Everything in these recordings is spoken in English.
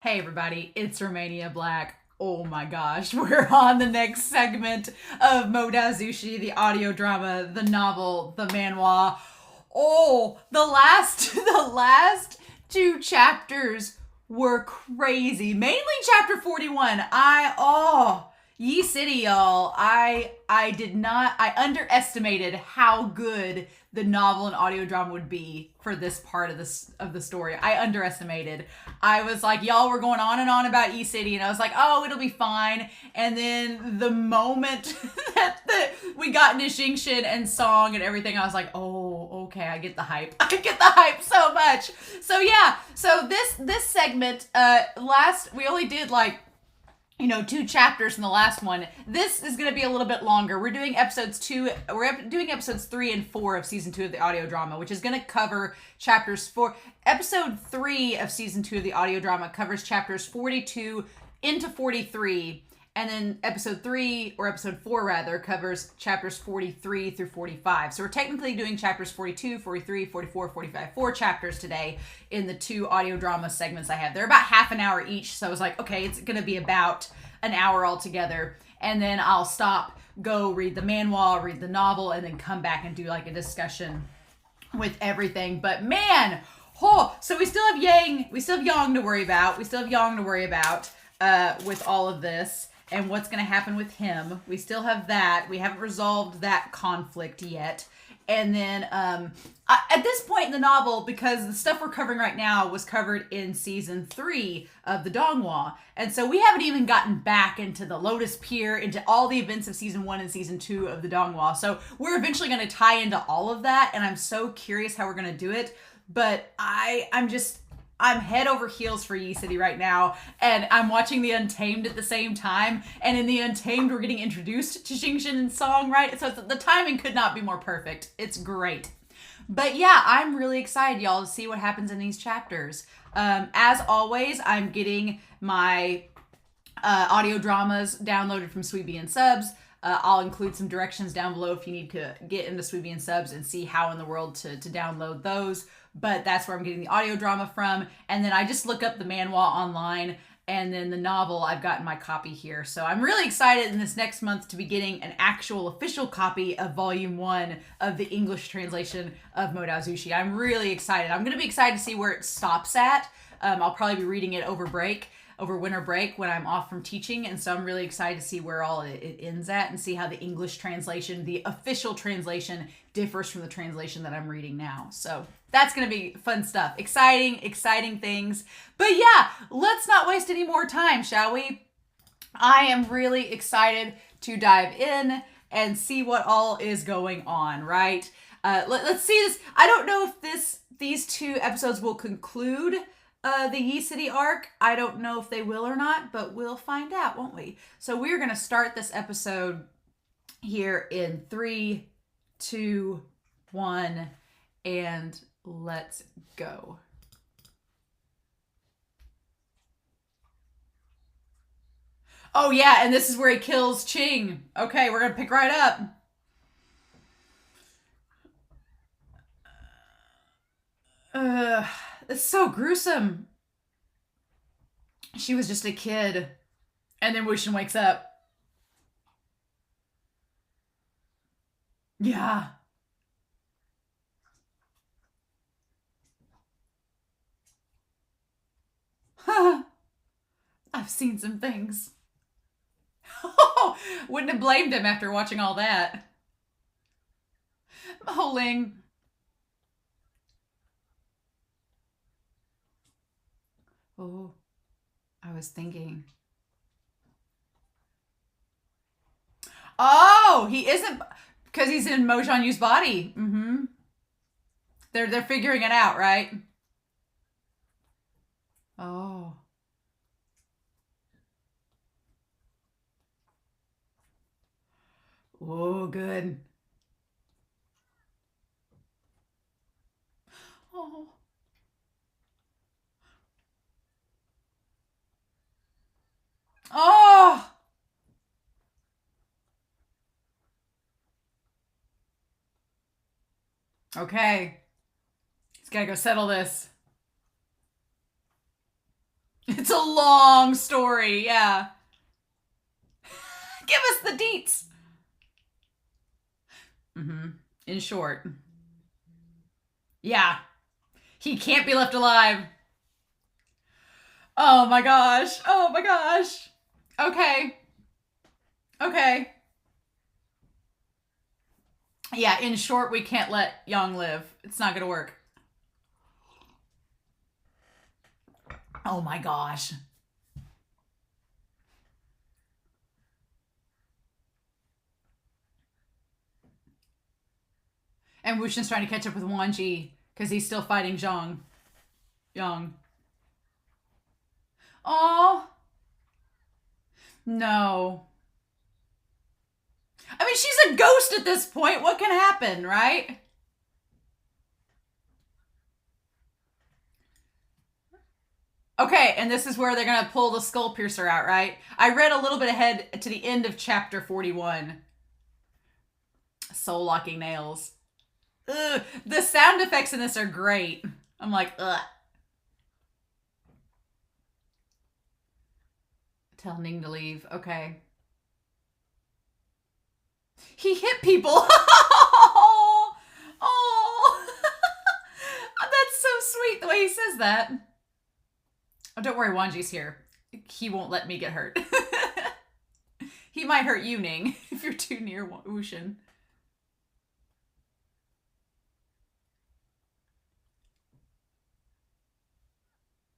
Hey everybody, it's Romania Black. Oh my gosh, we're on the next segment of Modazushi, the audio drama, the novel, the manhwa. Oh, the last two chapters were crazy. Mainly chapter 41. Ye City, y'all. I underestimated how good the novel and audio drama would be for this part of the story. I underestimated. I was like, y'all were going on and on about E City, and I was like, oh, it'll be fine. And then the moment that we got into Xingxin and song and everything, I was like, oh, okay, I get the hype. I get the hype so much. So yeah, so this segment, we only did like 2 chapters in the last one. This is going to be a little bit longer. We're doing episodes 3 and 4 of season 2 of the audio drama, which is going to cover chapters 4. Episode 3 of season 2 of the audio drama covers chapters 42 into 43. And then episode 4 rather, covers chapters 43 through 45. So we're technically doing chapters 42, 43, 44, 45, 4 chapters today in the 2 audio drama segments I have. They're about half an hour each. So I was like, okay, it's going to be about an hour altogether. And then I'll stop, go read the manhwa, read the novel, and then come back and do like a discussion with everything. But man, so we still have Yang to worry about. With all of this. And what's going to happen with him. We still have that. We haven't resolved that conflict yet. And then at this point in the novel, because the stuff we're covering right now was covered in season 3 of the Donghua. And so we haven't even gotten back into the Lotus Pier, into all the events of season 1 and season 2 of the Donghua. So we're eventually going to tie into all of that. And I'm so curious how we're going to do it. But I'm head over heels for Ye City right now, and I'm watching The Untamed at the same time, and in The Untamed, we're getting introduced to Xingxin and Song, right? So the timing could not be more perfect. It's great. But yeah, I'm really excited, y'all, to see what happens in these chapters. As always, I'm getting my audio dramas downloaded from Sweetbee and Subs. I'll include some directions down below if you need to get into Sweetbee and Subs and see how in the world to download those. But that's where I'm getting the audio drama from. And then I just look up the manhwa online, and then the novel I've gotten my copy here. So I'm really excited in this next month to be getting an actual official copy of volume 1 of the English translation of Modazushi. I'm really excited. I'm going to be excited to see where it stops at. I'll probably be reading it over winter break when I'm off from teaching, and so I'm really excited to see where all it ends at and see how the English translation, the official translation, differs from the translation that I'm reading now. So that's going to be fun stuff. Exciting things. But yeah, let's not waste any more time, shall we? I am really excited to dive in and see what all is going on, right? Let's see this. I don't know if these 2 episodes will conclude the Ye City arc. I don't know if they will or not, but we'll find out, won't we? So we're going to start this episode here in 3, 2, 1, and let's go. Oh yeah, and this is where he kills Ching. Okay, we're going to pick right up. It's so gruesome. She was just a kid. And then WuXian wakes up. Yeah. I've seen some things. Wouldn't have blamed him after watching all that. Holing. Oh, I was thinking. Oh, he isn't, because he's in Mo Xianyu's body. Mm-hmm. They're figuring it out, right? Oh. Oh, good. Oh. Oh. Okay. He's gotta go settle this. It's a long story, yeah. Give us the deets. In short. Yeah. He can't be left alive. Oh my gosh. Oh my gosh. Okay. Okay. Yeah, in short, we can't let Yang live. It's not gonna work. Oh my gosh. And WuXian's trying to catch up with Wangji because he's still fighting Yang. Oh. No. I mean, she's a ghost at this point. What can happen, right? Okay, and this is where they're going to pull the skull piercer out, right? I read a little bit ahead to the end of chapter 41. Soul locking nails. Ugh. The sound effects in this are great. I'm like, ugh. Tell Ning to leave. Okay. He hit people. Oh, that's so sweet the way he says that. Oh, don't worry, Wangji's here. He won't let me get hurt. He might hurt you, Ning, if you're too near WuXian.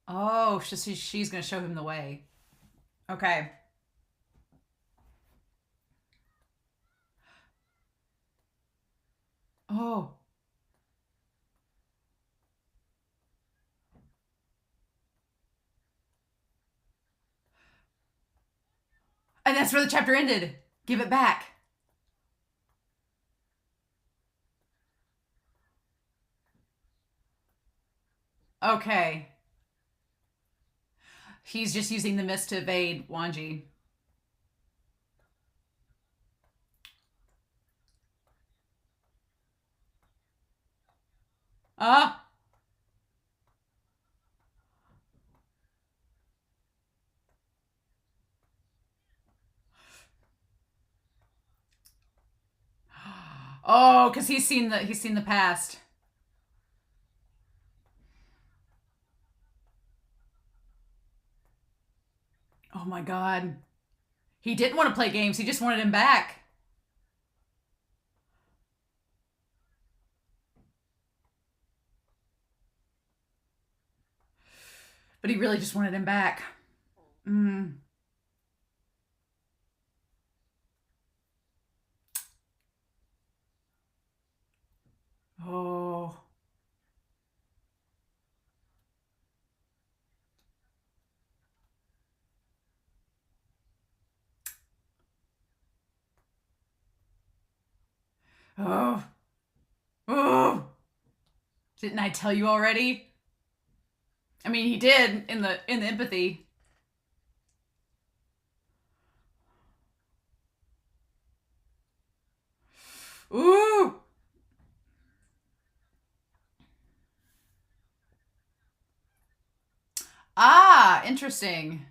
Oh, she's going to show him the way. Okay. Oh. And that's where the chapter ended. Give it back. Okay. He's just using the mist to evade Wangji. Ah. Oh, because he's seen the past. Oh my god. He didn't want to play games. He just wanted him back. But he really just wanted him back. Oh. Oh. Oh. Didn't I tell you already? I mean, he did in the empathy. Ooh. Ah, interesting.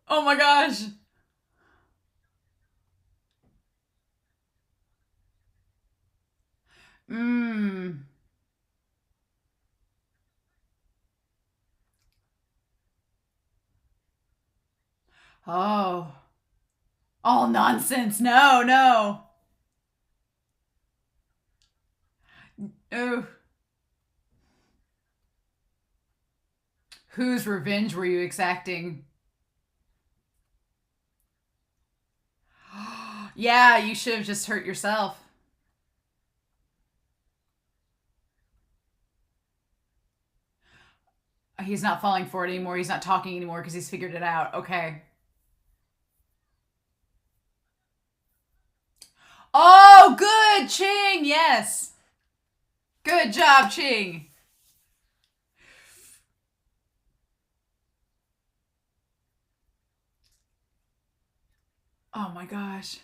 Oh my gosh. Oh. All nonsense. No, no. Oh. Whose revenge were you exacting? Yeah, you should have just hurt yourself. He's not falling for it anymore. He's not talking anymore because he's figured it out. Okay. Oh, good, Ching. Yes. Good job, Ching. Oh my gosh.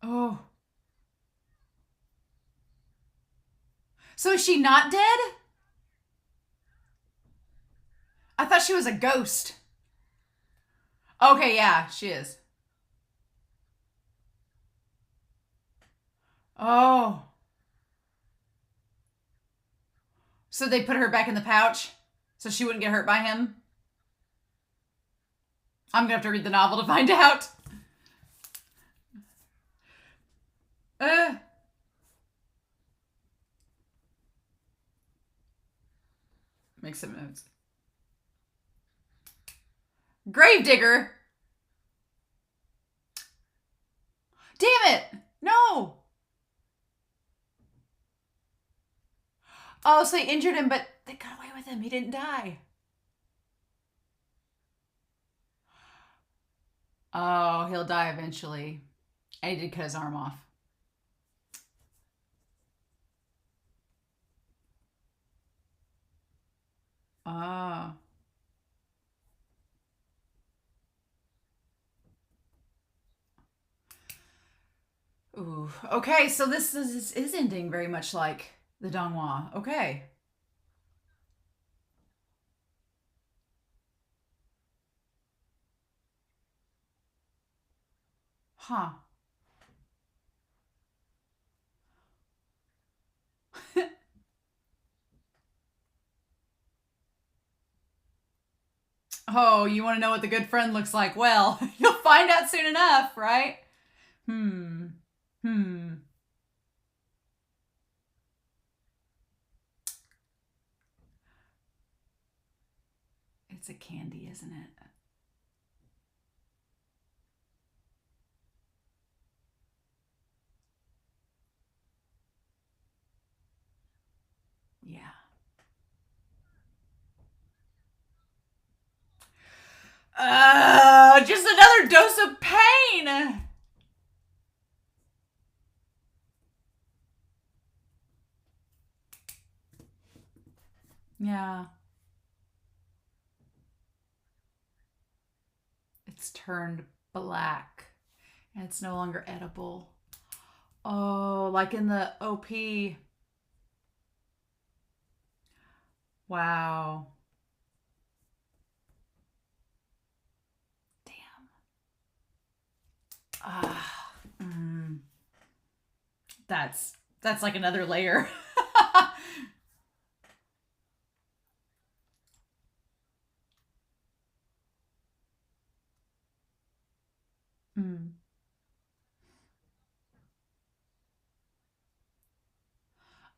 Oh. So is she not dead? I thought she was a ghost. Okay, yeah, she is. Oh. So they put her back in the pouch so she wouldn't get hurt by him? I'm gonna have to read the novel to find out. Make some notes. Gravedigger. Damn it! No! Oh, so they injured him, but they got away with him. He didn't die. Oh, he'll die eventually. And he did cut his arm off. Oh. Ooh. Okay, so this is ending very much like the Donghua. Okay. Huh. Oh, you want to know what the good friend looks like? Well, you'll find out soon enough, right? Hmm. It's a candy, isn't it? Yeah. Just another dose of pain. Yeah. It's turned black and it's no longer edible. Oh, like in the OP. Wow. Damn. That's like another layer.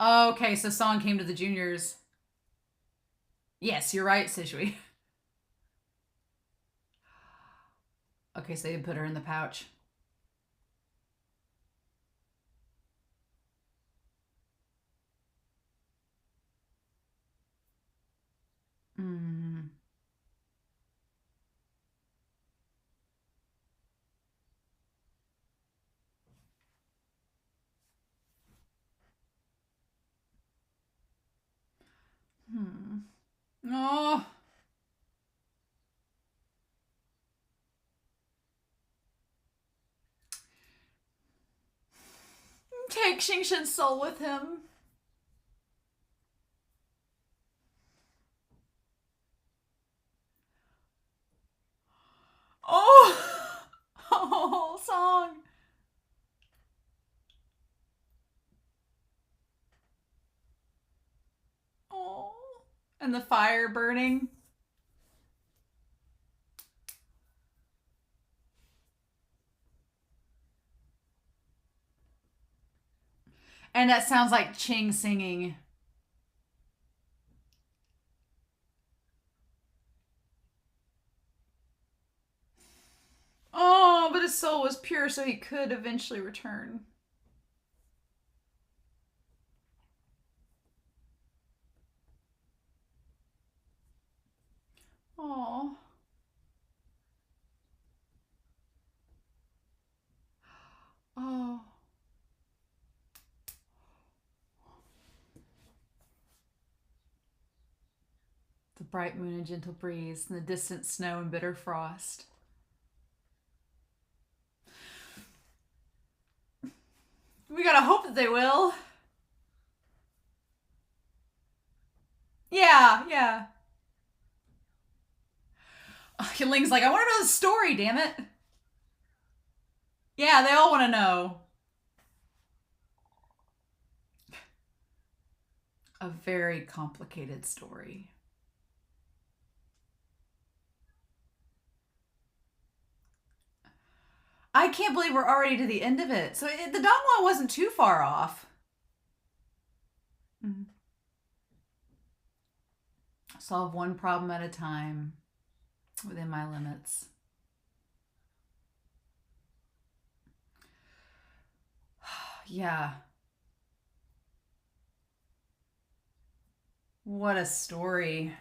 Okay, so Song came to the juniors. Yes, you're right, Sishui. Okay, so they put her in the pouch. Oh. Take Xingshen's soul with him. Oh. Oh, Song. Oh. And the fire burning. And that sounds like Ching singing. Oh, but his soul was pure, so he could eventually return. Oh. Oh. The bright moon and gentle breeze, and the distant snow and bitter frost. We gotta hope that they will. Yeah, yeah. Ling's like, I want to know the story, damn it. Yeah, they all want to know. A very complicated story. I can't believe we're already to the end of it. So the Dongwa wasn't too far off. Mm-hmm. Solve one problem at a time within my limits. Yeah. What a story.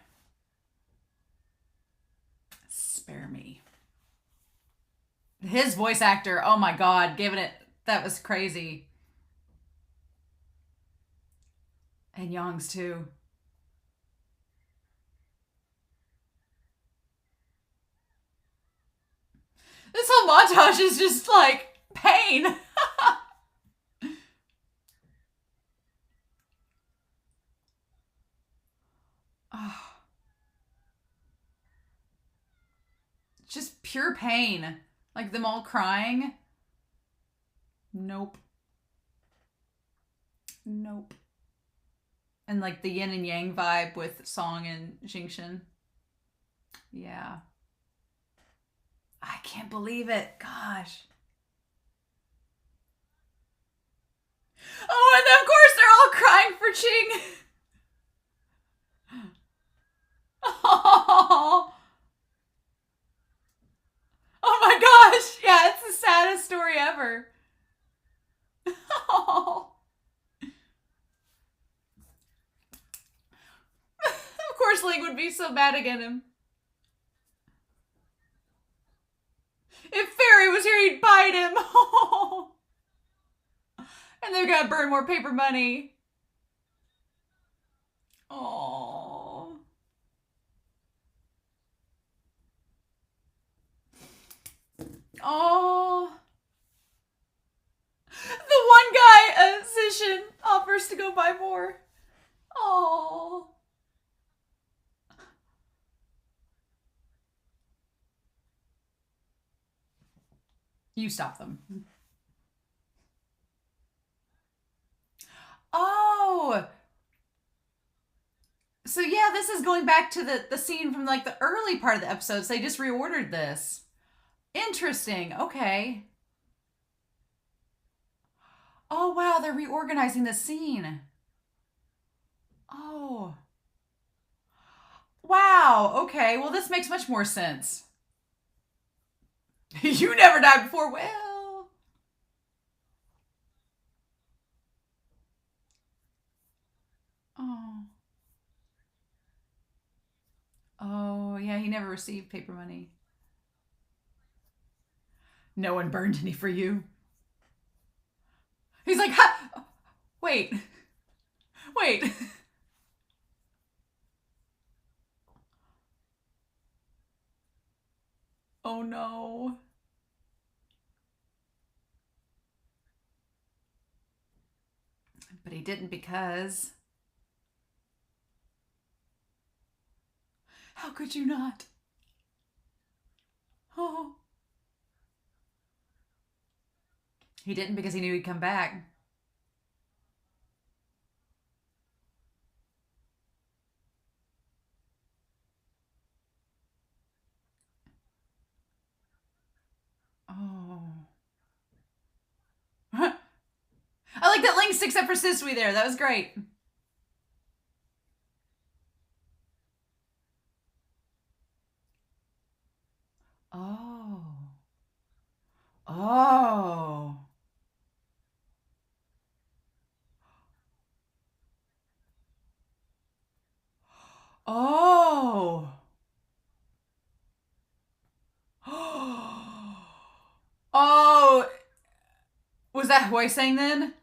Spare me. His voice actor, oh my god, giving it, that was crazy. And Young's too. This whole montage is just like pain. Oh. Just pure pain. Like them all crying. Nope. Nope. And like the yin and yang vibe with Song and Jingshin. Yeah. I can't believe it. Gosh. Oh, and then of course they're all crying for Ching. Oh. Oh my gosh. Yeah, it's the saddest story ever. Oh. Of course Ling would be so mad against him. If Fairy was here, he'd bite him. Oh. And they're gonna burn more paper money. Oh. Oh. The one guy, Zishin, offers to go buy more. Oh. You stop them. Oh. So yeah, this is going back to the scene from like the early part of the episodes. They just reordered this. Interesting. Okay. Oh wow, they're reorganizing the scene. Oh. Wow. Okay. Well, this makes much more sense. You never died before. Well. Oh. Oh, yeah, he never received paper money. No one burned any for you. He's like, ha! Wait. Wait. Oh no. But he didn't because... How could you not? Oh. He didn't because he knew he'd come back. Oh. I like that Ling sticks up for Sisui there. That was great. Oh. Oh. Oh. Oh. Was that Hui saying then?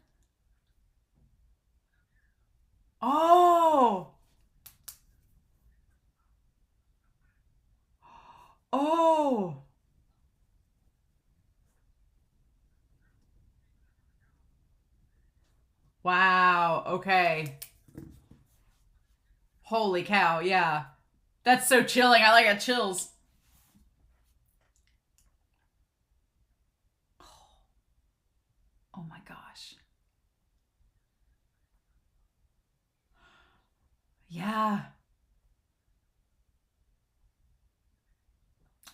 Oh. Oh. Wow. Okay. Holy cow. Yeah. That's so chilling. I got chills. Oh my gosh. Yeah.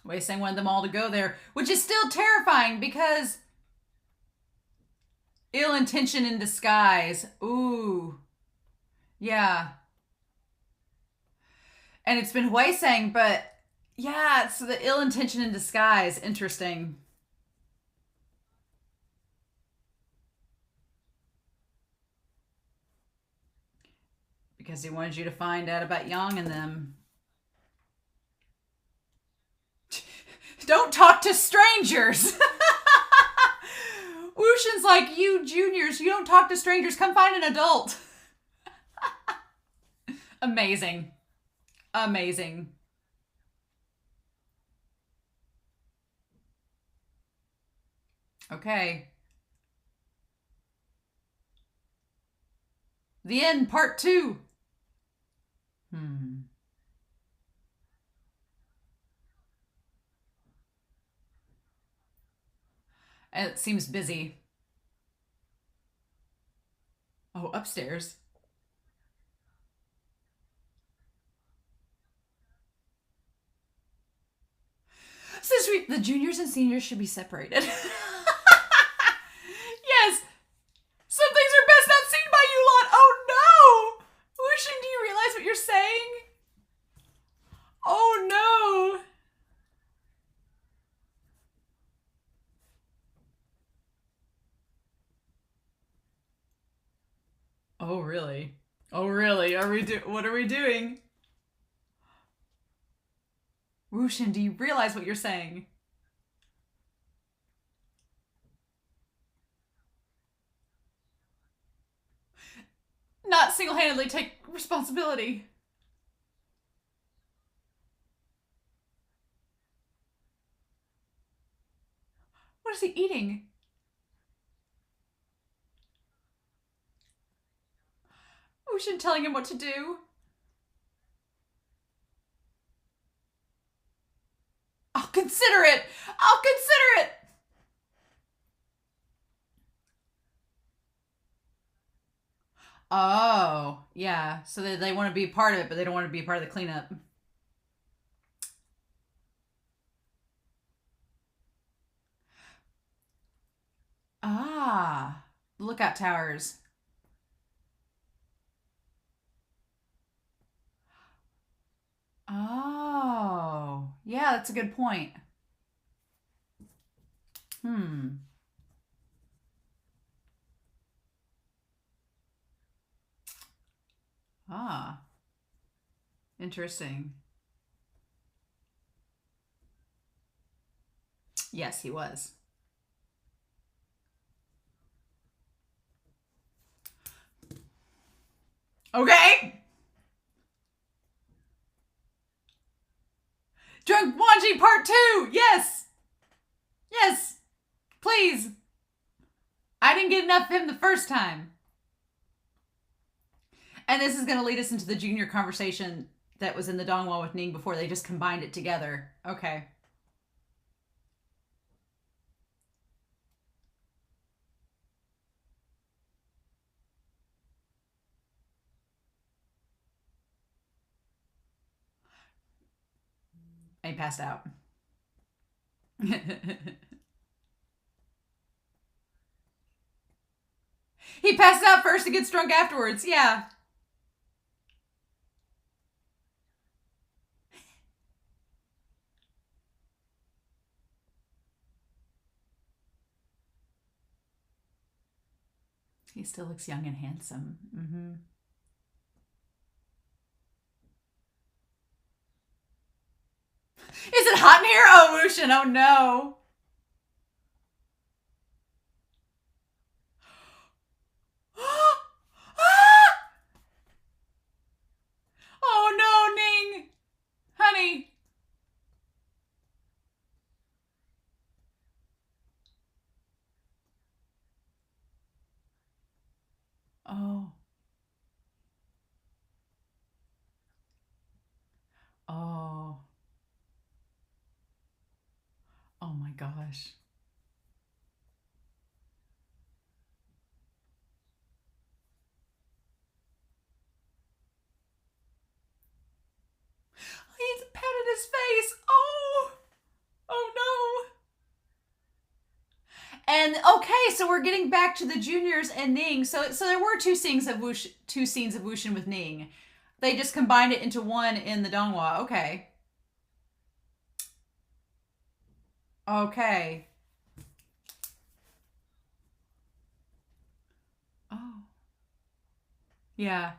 Wei Sang wanted them all to go there, which is still terrifying because ill intention in disguise. Ooh. Yeah. And it's been Wei Sang, but yeah, so the ill intention in disguise. Interesting. Because he wanted you to find out about Yang and them. Don't talk to strangers! WuXian's like, you juniors, you don't talk to strangers. Come find an adult. Amazing. Amazing. Okay. The end, part 2. It seems busy. Oh, upstairs. Says the juniors and seniors should be separated. Yes. Some things are best not seen by you lot. Oh no! WuXian, do you realize what you're saying? Oh no! Oh really? Oh really? What are we doing? WuXian, do you realize what you're saying? Not single-handedly take responsibility. What is he eating? WuXian telling him what to do. I'll consider it. I'll consider it. Oh, yeah. So they want to be part of it, but they don't want to be part of the cleanup. Ah, lookout towers. Oh, yeah, that's a good point. Ah, interesting. Yes, he was. Okay. Drunk Wangji Part 2. Yes. Yes. Please. I didn't get enough of him the first time. And this is going to lead us into the junior conversation that was in the Dongwon with Ning before they just combined it together. Okay. And he passed out. He passed out first and gets drunk afterwards. Yeah. He still looks young and handsome. Mm-hmm. Is it hot in here? Oh, WuXian. Oh, no. Oh, no, Ning. Honey. Oh my gosh. He's patted his face. Oh. Oh no. And okay, so we're getting back to the juniors and Ning. So there were two scenes of WuXian with Ning. They just combined it into one in the Donghua. Okay. Okay. Oh. Yeah.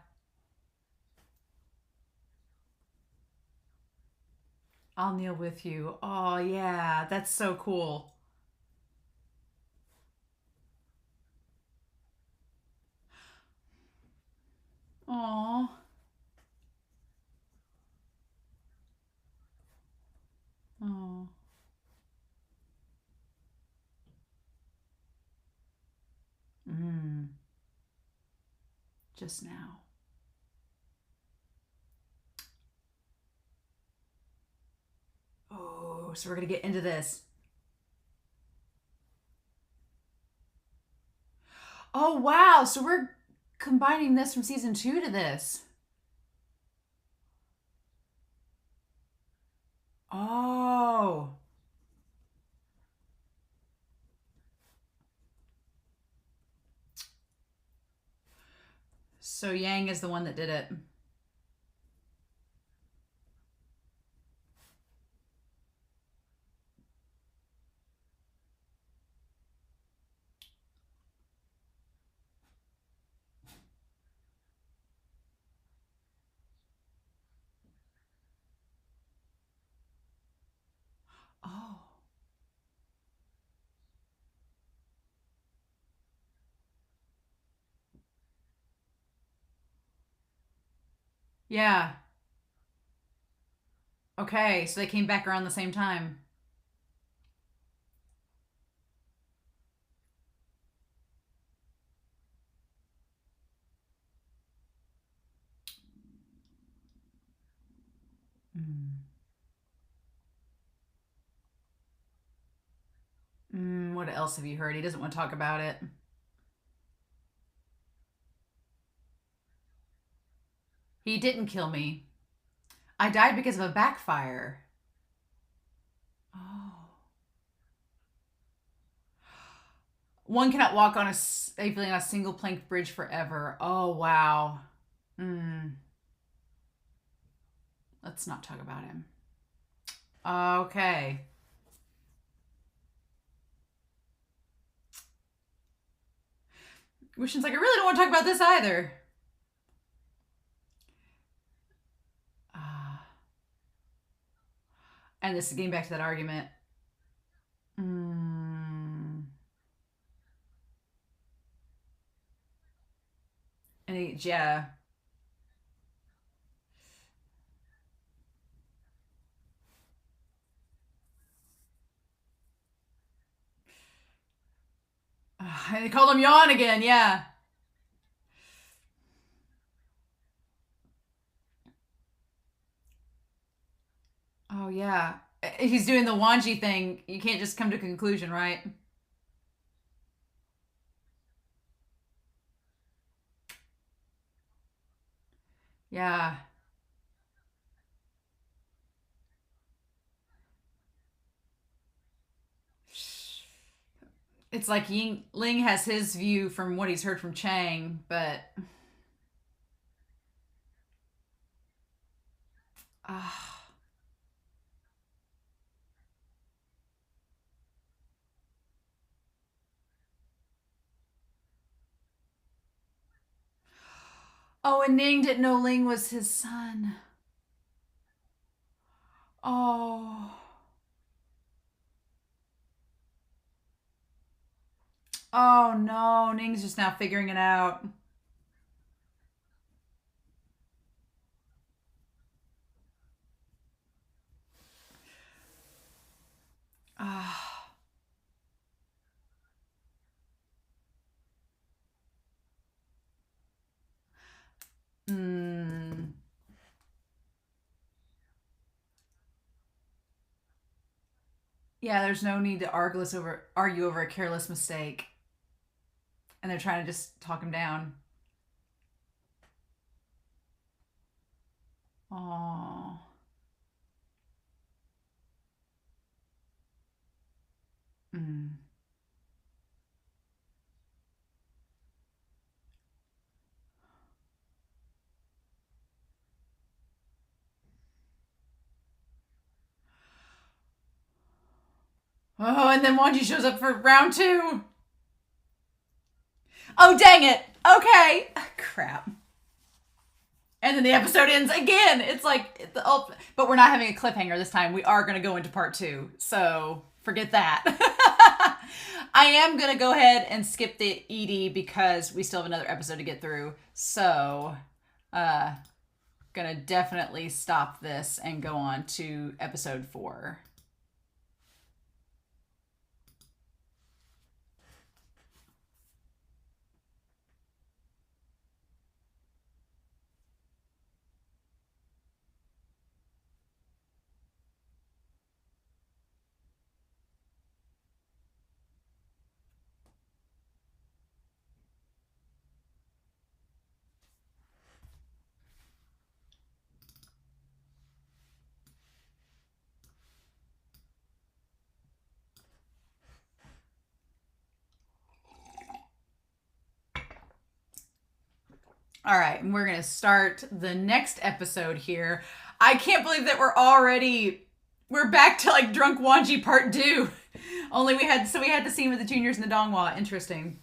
I'll kneel with you. Oh yeah, that's so cool. Oh. Oh. Just now. Oh, so we're gonna get into this. Oh wow, so we're combining this from season 2 to this. Oh. So Yang is the one that did it. Oh. Yeah. Okay, so they came back around the same time. What else have you heard? He doesn't want to talk about it. He didn't kill me. I died because of a backfire. Oh. One cannot walk on safely on a single plank bridge forever. Oh, wow. Let's not talk about him. Okay. WuXian's like, I really don't want to talk about this either. And this is getting back to that argument. And yeah. They called him Yawn again, yeah. Oh, yeah. He's doing the Wangji thing. You can't just come to a conclusion, right? Yeah. It's like Ling has his view from what he's heard from Chang, but... Oh, and Ning didn't know Ling was his son. Oh. Oh no, Ning's just now figuring it out. Ah. Yeah, there's no need to argue over a careless mistake. And they're trying to just talk him down. Oh. Mm. Oh, and then Wangji shows up for round 2. Oh, dang it. Okay. Crap. And then the episode ends again. It's like, but we're not having a cliffhanger this time. We are going to go into part 2. So forget that. I am going to go ahead and skip the ED because we still have another episode to get through. So, going to definitely stop this and go on to episode 4. All right, and we're going to start the next episode here. I can't believe that we're back to like Drunk Wangji part 2. Only we had the scene with the juniors and the Donghua. Interesting.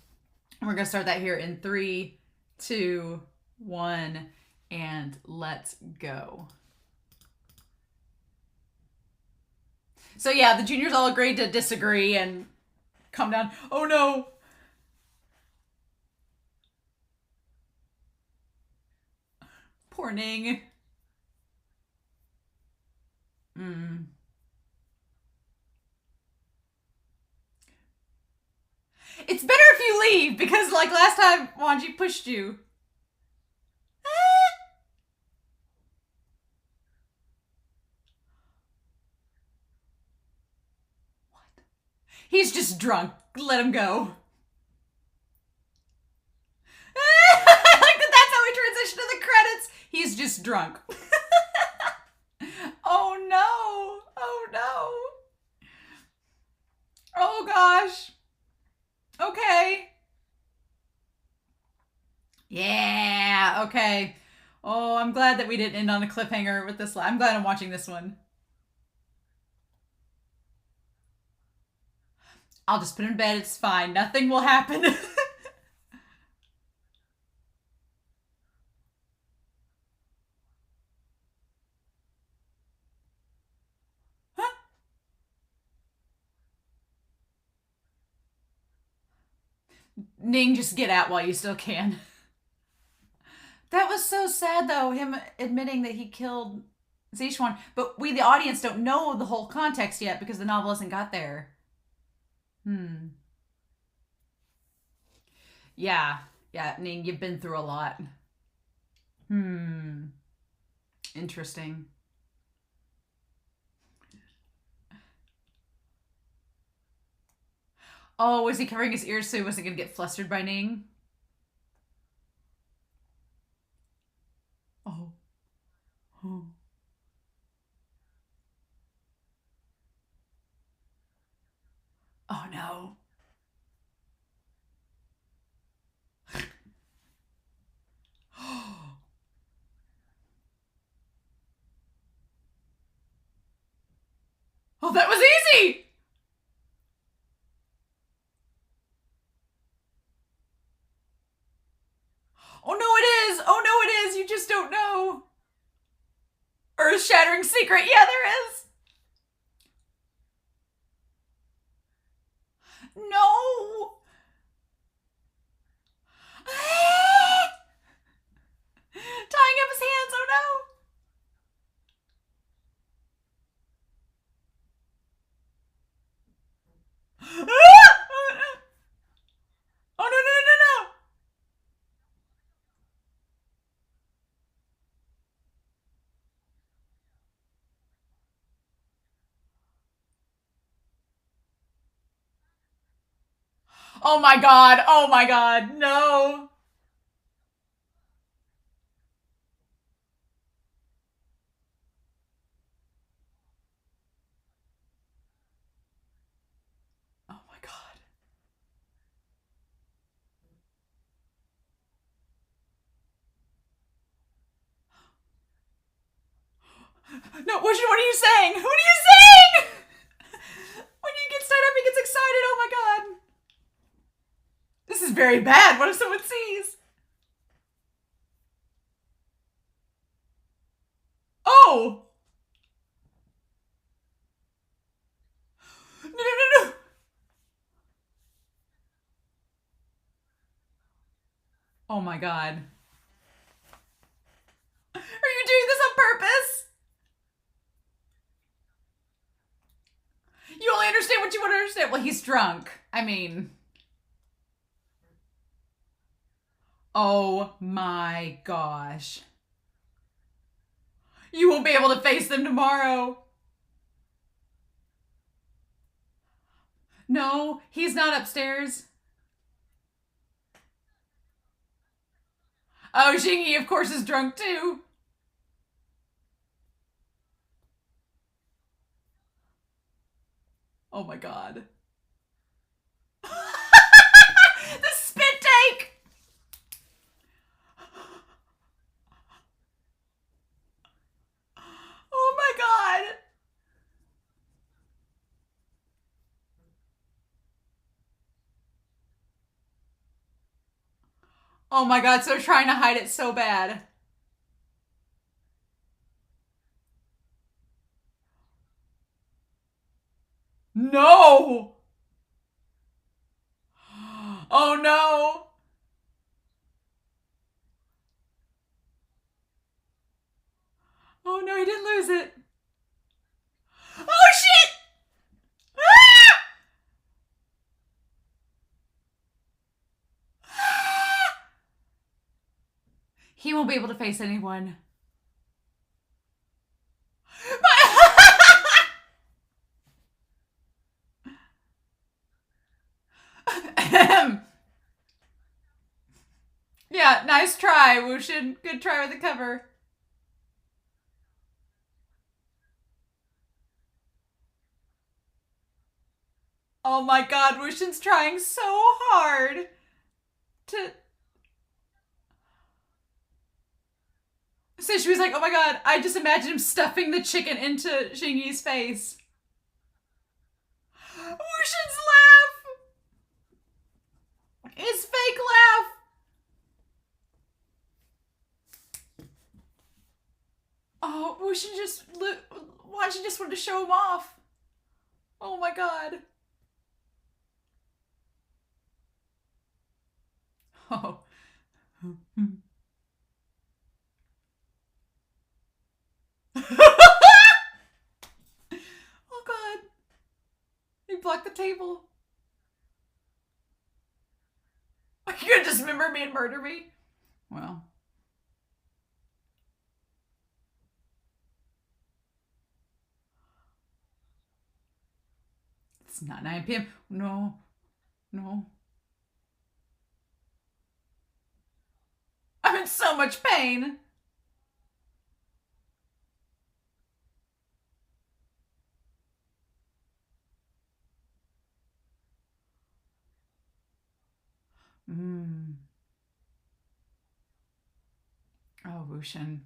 And we're going to start that here in 3, 2, 1, and let's go. So yeah, the juniors all agreed to disagree and calm down. Oh no. Poor Ning. It's better if you leave because like last time Wangji pushed you. What? He's just drunk. Let him go. I like that's how we transition to the credits. He's just drunk. Oh no. Oh no. Oh gosh. Okay. Yeah, okay. Oh, I'm glad that we didn't end on a cliffhanger with this. I'm glad I'm watching this one. I'll just put him in bed. It's fine. Nothing will happen. Ning, just get out while you still can. That was so sad, though, him admitting that he killed Zishuan. But we, the audience, don't know the whole context yet because the novel hasn't got there. Yeah. Yeah, Ning, you've been through a lot. Interesting. Oh, was he covering his ears so he wasn't going to get flustered by Ning? Oh. Oh. Oh no. Oh, that was easy! Oh no, it is! Oh no, it is! You just don't know! Earth-shattering secret! Yeah, there is! No! Tying up his hands, oh no! Oh no, no, no, no, no! Oh my god. Oh my god. No. Oh my god. No, what are you saying? What are you saying? When you get started up, he gets excited. Oh my god. This is very bad. What if someone sees? Oh. No, no, no, no. Oh my god. Are you doing this on purpose? You only understand what you want to understand. Well, he's drunk. I mean... Oh my gosh. You won't be able to face them tomorrow. No, he's not upstairs. Oh, Xingyi, of course, is drunk too. Oh my god. The spit take! Oh my god. Oh my god, so trying to hide it so bad. No! Oh no! Oh no, he didn't lose it. Oh shit! Ah! Ah! He won't be able to face anyone. Yeah, nice try, WuXian. Good try with the cover. Oh my god, WuXian's trying so hard to... So she was like, oh my god, I just imagined him stuffing the chicken into Xingyi's face. WuXian's laugh! His fake laugh! Oh, WuXian just wanted to show him off. Oh my god. Oh. Oh god. He blocked the table. Are you gonna dismember me and murder me? Well. It's not 9 p.m. No. No. I'm in so much pain. Oh, WuXian.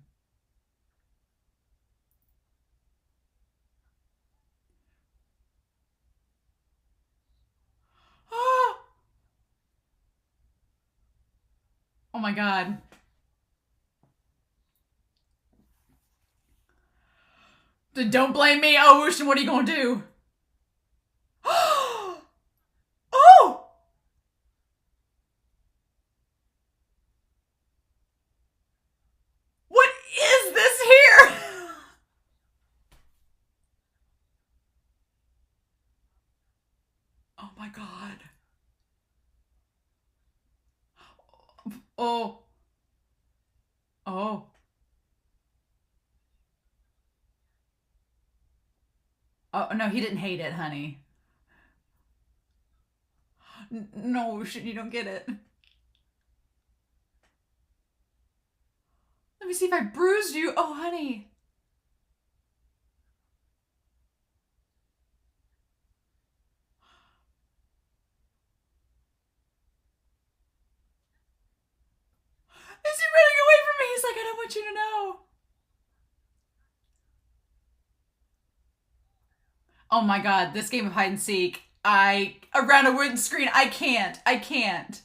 Oh my god. Don't blame me. Oh, WuXian, what are you gonna do? Oh! What is this here? Oh my god. Oh. Oh. Oh, no, he didn't hate it, honey. No, you don't get it. Let me see if I bruised you. Oh, honey. Is he running away from me? He's like, I don't want you to know. Oh my god, this game of hide and seek. Around a wooden screen, I can't.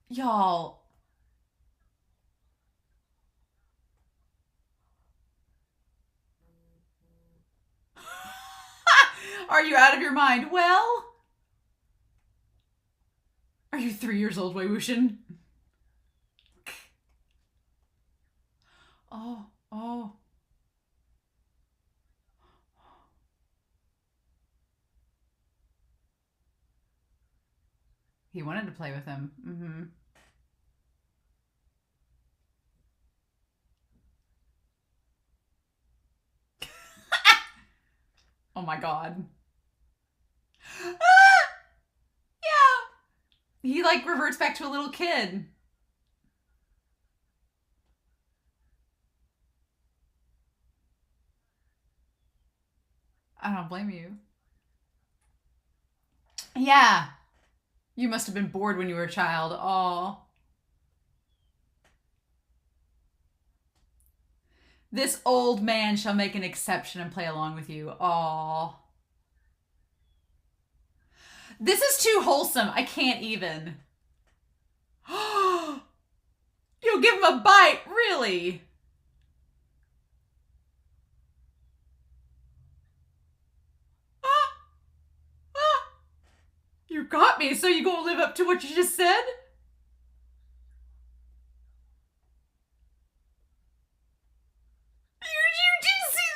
Y'all. Are you out of your mind? Well, are you 3 years old, WuXian? Oh. He wanted to play with him. Mm-hmm. Oh my god. Yeah. He like reverts back to a little kid. I don't blame you. Yeah. You must have been bored when you were a child. Oh. This old man shall make an exception and play along with you. Oh. This is too wholesome. I can't even. You'll give him a bite, really? You got me, so you gonna live up to what you just said? You did see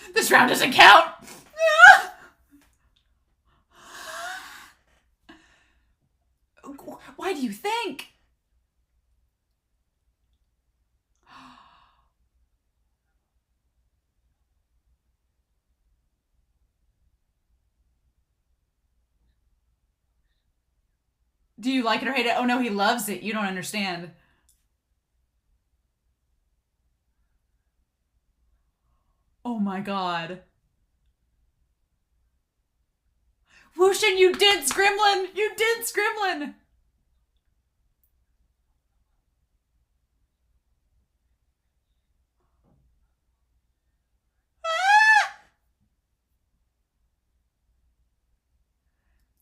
that! This round doesn't count! Why do you think? Do you like it or hate it? Oh no, he loves it. You don't understand. Oh my god. WuXian, you did Scrimlin! You did Scrimlin!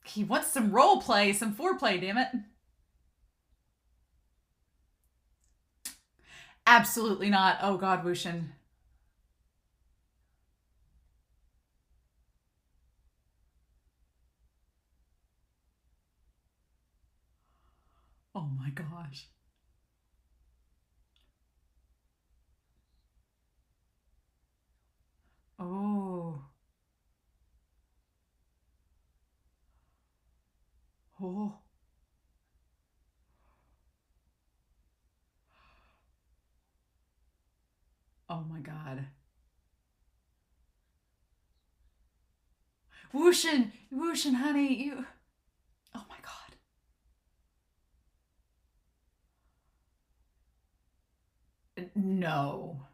He wants some role play, some foreplay, damn it. Absolutely not. Oh god, WuXian. Oh my gosh. Oh. Oh. Oh my god. WuXian, honey, you. Oh my god. No.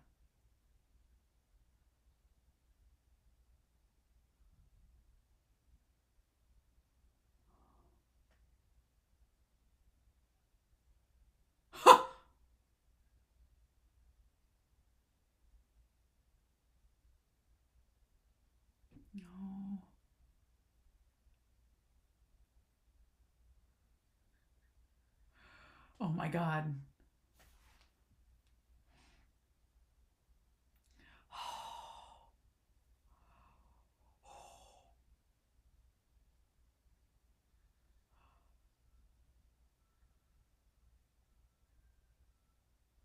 No. Oh my god.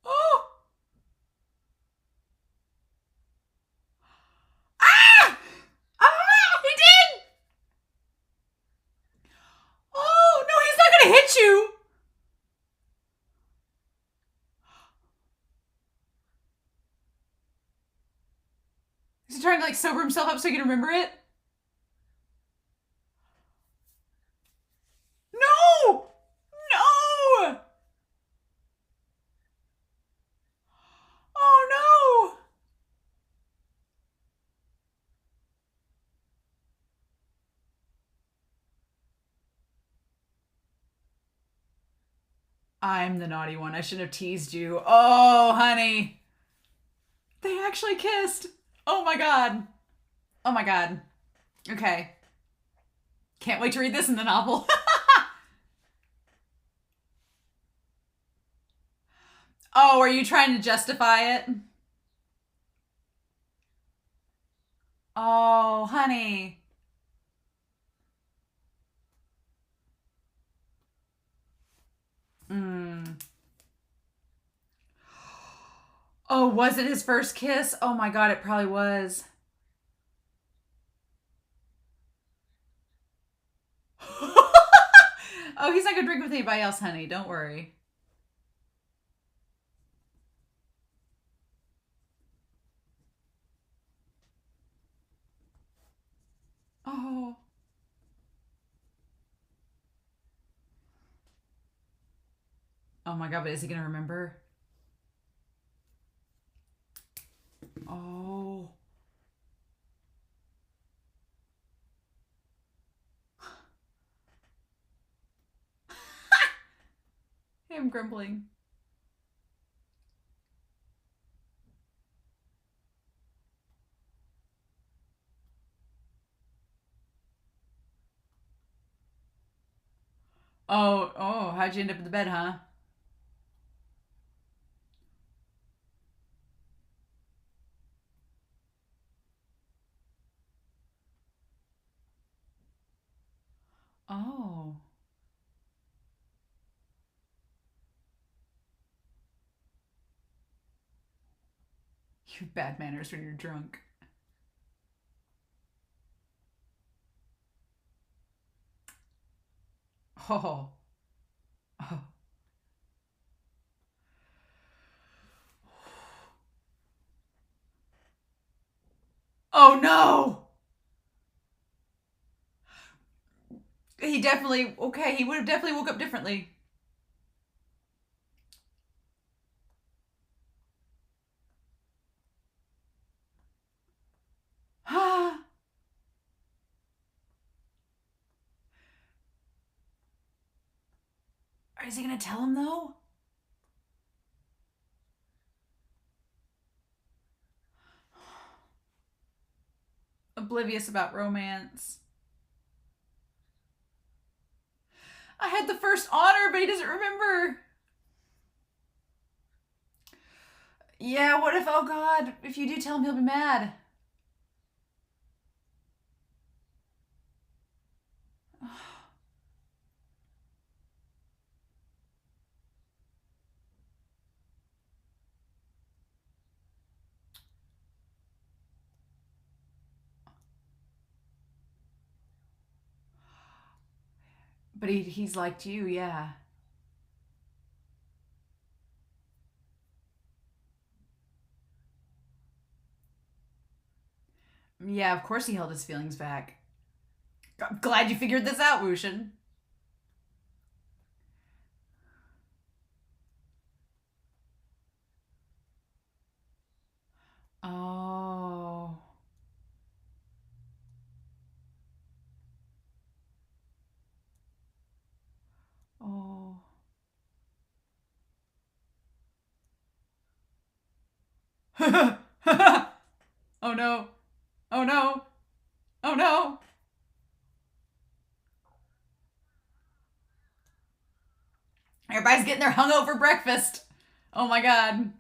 Oh! Ah! Ah! He did! Oh, no, he's not gonna hit you! trying to like sober himself up so he can remember it? No! No! Oh no! I'm the naughty one. I shouldn't have teased you. Oh, honey. They actually kissed. Oh my god. Oh my god. Okay. Can't wait to read this in the novel. Oh, are you trying to justify it? Oh, honey. Mm. Oh, was it his first kiss? Oh my god, it probably was. Oh, he's not gonna drink with anybody else, honey. Don't worry. Oh. Oh my god, but is he gonna remember? Oh. I'm grumbling. Oh, how'd you end up in the bed, huh? Oh. You have bad manners when you're drunk. Oh. Oh. Oh no! He definitely, okay, he would have definitely woke up differently. Is he gonna tell him though? Oblivious about romance. I had the first honor, but he doesn't remember. Yeah, what if, oh god, if you do tell him, he'll be mad. But he's liked you, yeah. Yeah, of course he held his feelings back. I'm glad you figured this out, WuXian. Oh. Oh. Oh no. Oh no. Oh no. Everybody's getting their hungover breakfast. Oh my god.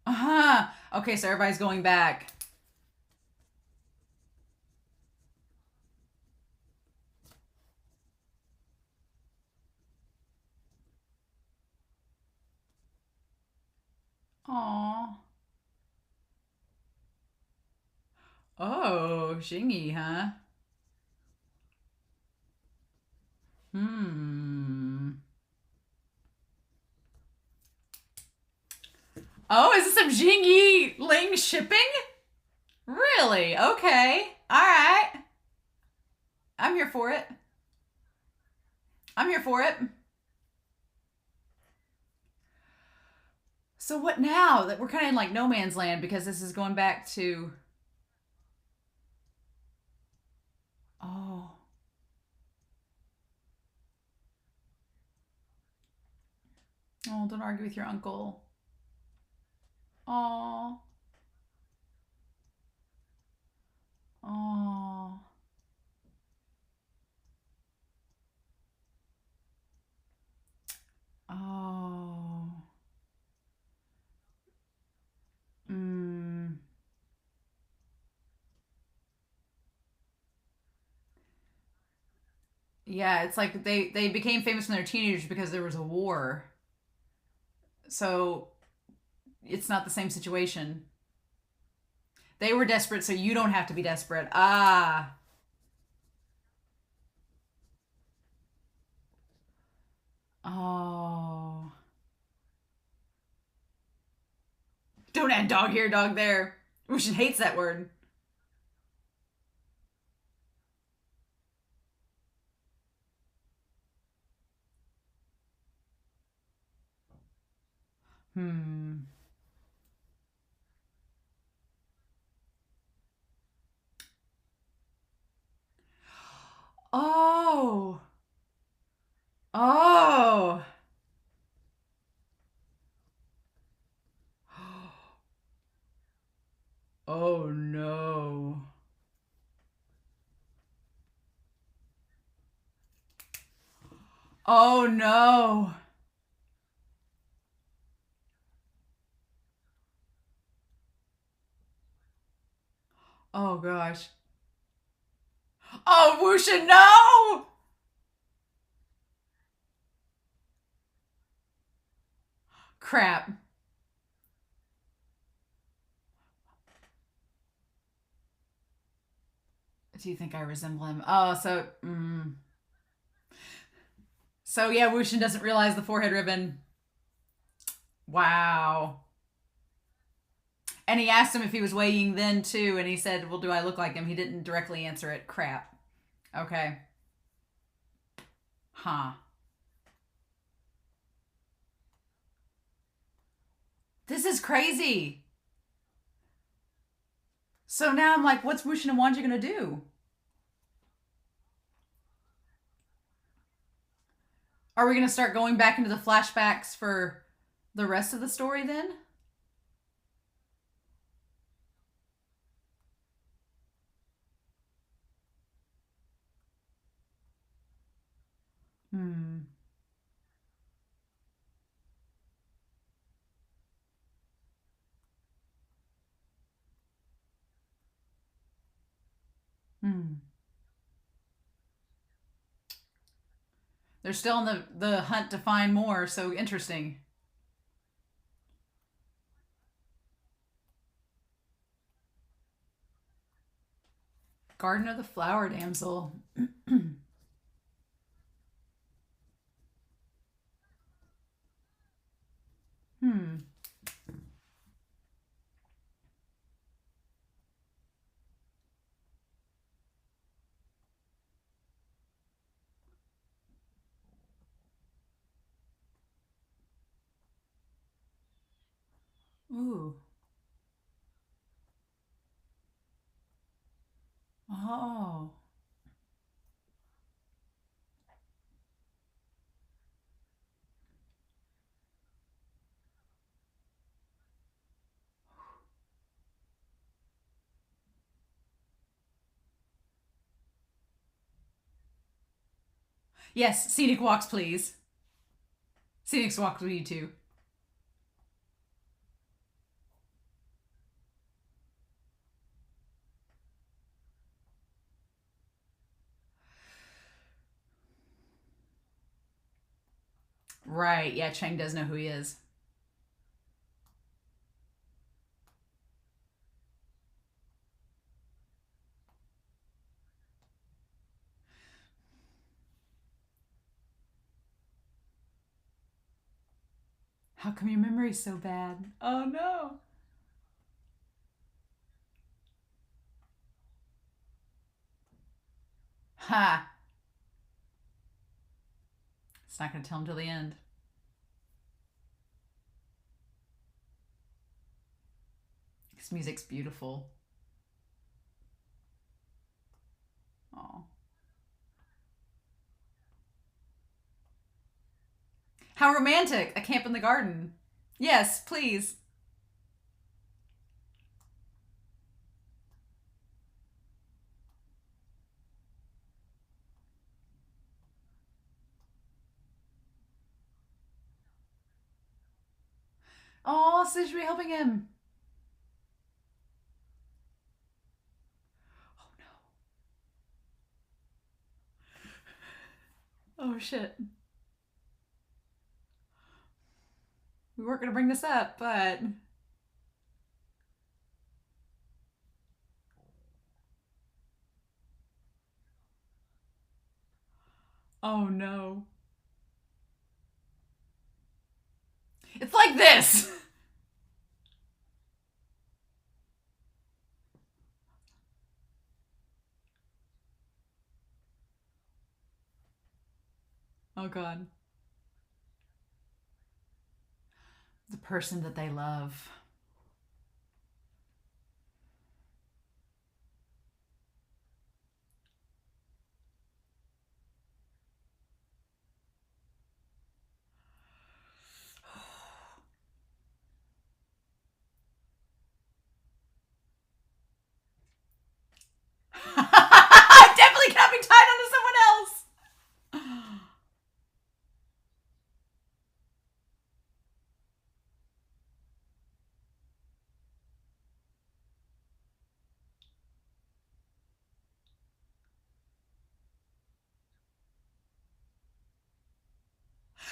Uh-huh. Okay, so everybody's going back. Aww. Oh, Xingy, huh? Hmm. Oh, is this some Jingyi Ling shipping? Really? Okay. All right. I'm here for it. I'm here for it. So what now? That we're kind of in like no man's land because this is going back to. Oh. Oh, don't argue with your uncle. Oh. Oh. Oh. Mm. Yeah, it's like they became famous when they were teenagers because there was a war. So it's not the same situation. They were desperate, so you don't have to be desperate. Ah. Oh. Don't add dog here, dog there. Wuxin hates that word. Hmm. Oh. Oh. Oh no. Oh no. Oh gosh. Oh, Wuxia, no! Crap. Do you think I resemble him? Oh, so. So yeah, Wuxin doesn't realize the forehead ribbon. Wow. And he asked him if he was weighing then too, and he said, "Well, do I look like him?" He didn't directly answer it. Crap. Okay. Huh. This is crazy. So now I'm like, what's Wuxin and Wangji gonna do? Are we gonna start going back into the flashbacks for the rest of the story then? Hmm. Hmm. They're still in the hunt to find more, so interesting. Garden of the Flower Damsel. Hmm. Ooh. Oh. Yes, scenic walks, please. Scenic walks with you too. Right. Yeah, Cheng does know who he is. How come your memory's so bad? Oh no. Ha. It's not going to tell him till the end. This music's beautiful. Oh. How romantic. A camp in the garden. Yes, please. Oh, so should be helping him. Oh no. Oh shit. We weren't going to bring this up, but... Oh no. It's like this! Oh god. The person that they love. I definitely cannot be tied onto someone else!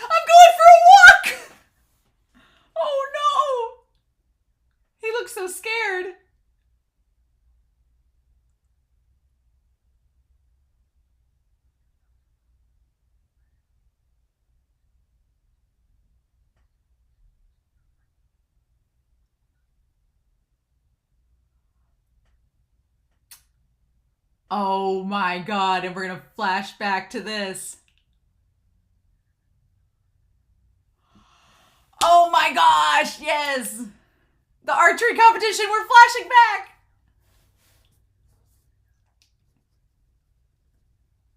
I'm going for a walk! Oh no! He looks so scared. Oh my god, and we're gonna flash back to this. Oh my gosh, yes! The archery competition, we're flashing back!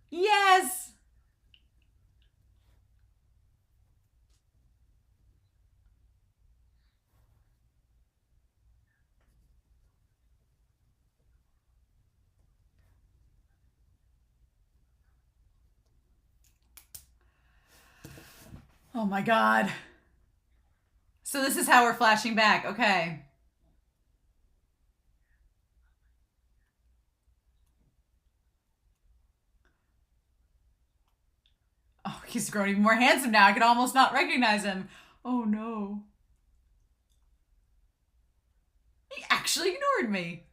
Yes! Oh my god. So this is how we're flashing back, okay. Oh, he's grown even more handsome now. I could almost not recognize him. Oh no. He actually ignored me.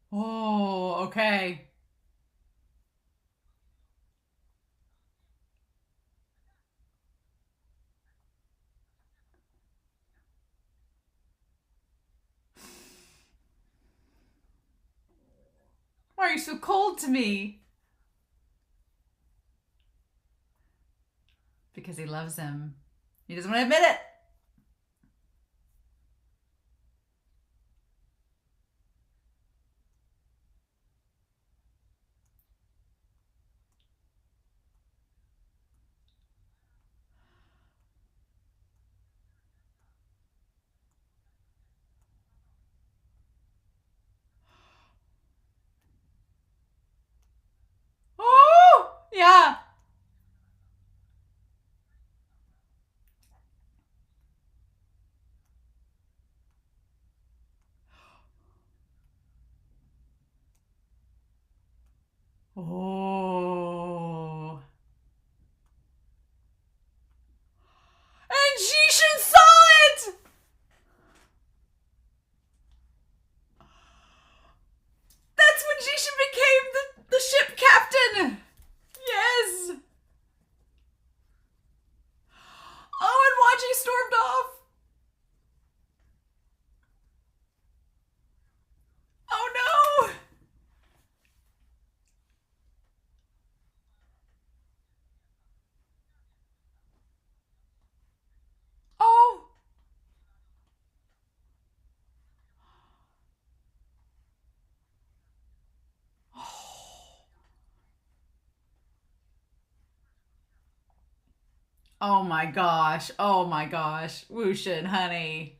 Oh, okay. Why are you so cold to me? Because he loves him. He doesn't want to admit it. Oh, yeah. Oh. And Jishin saw it! Oh my gosh. Oh my gosh. WuXian, honey.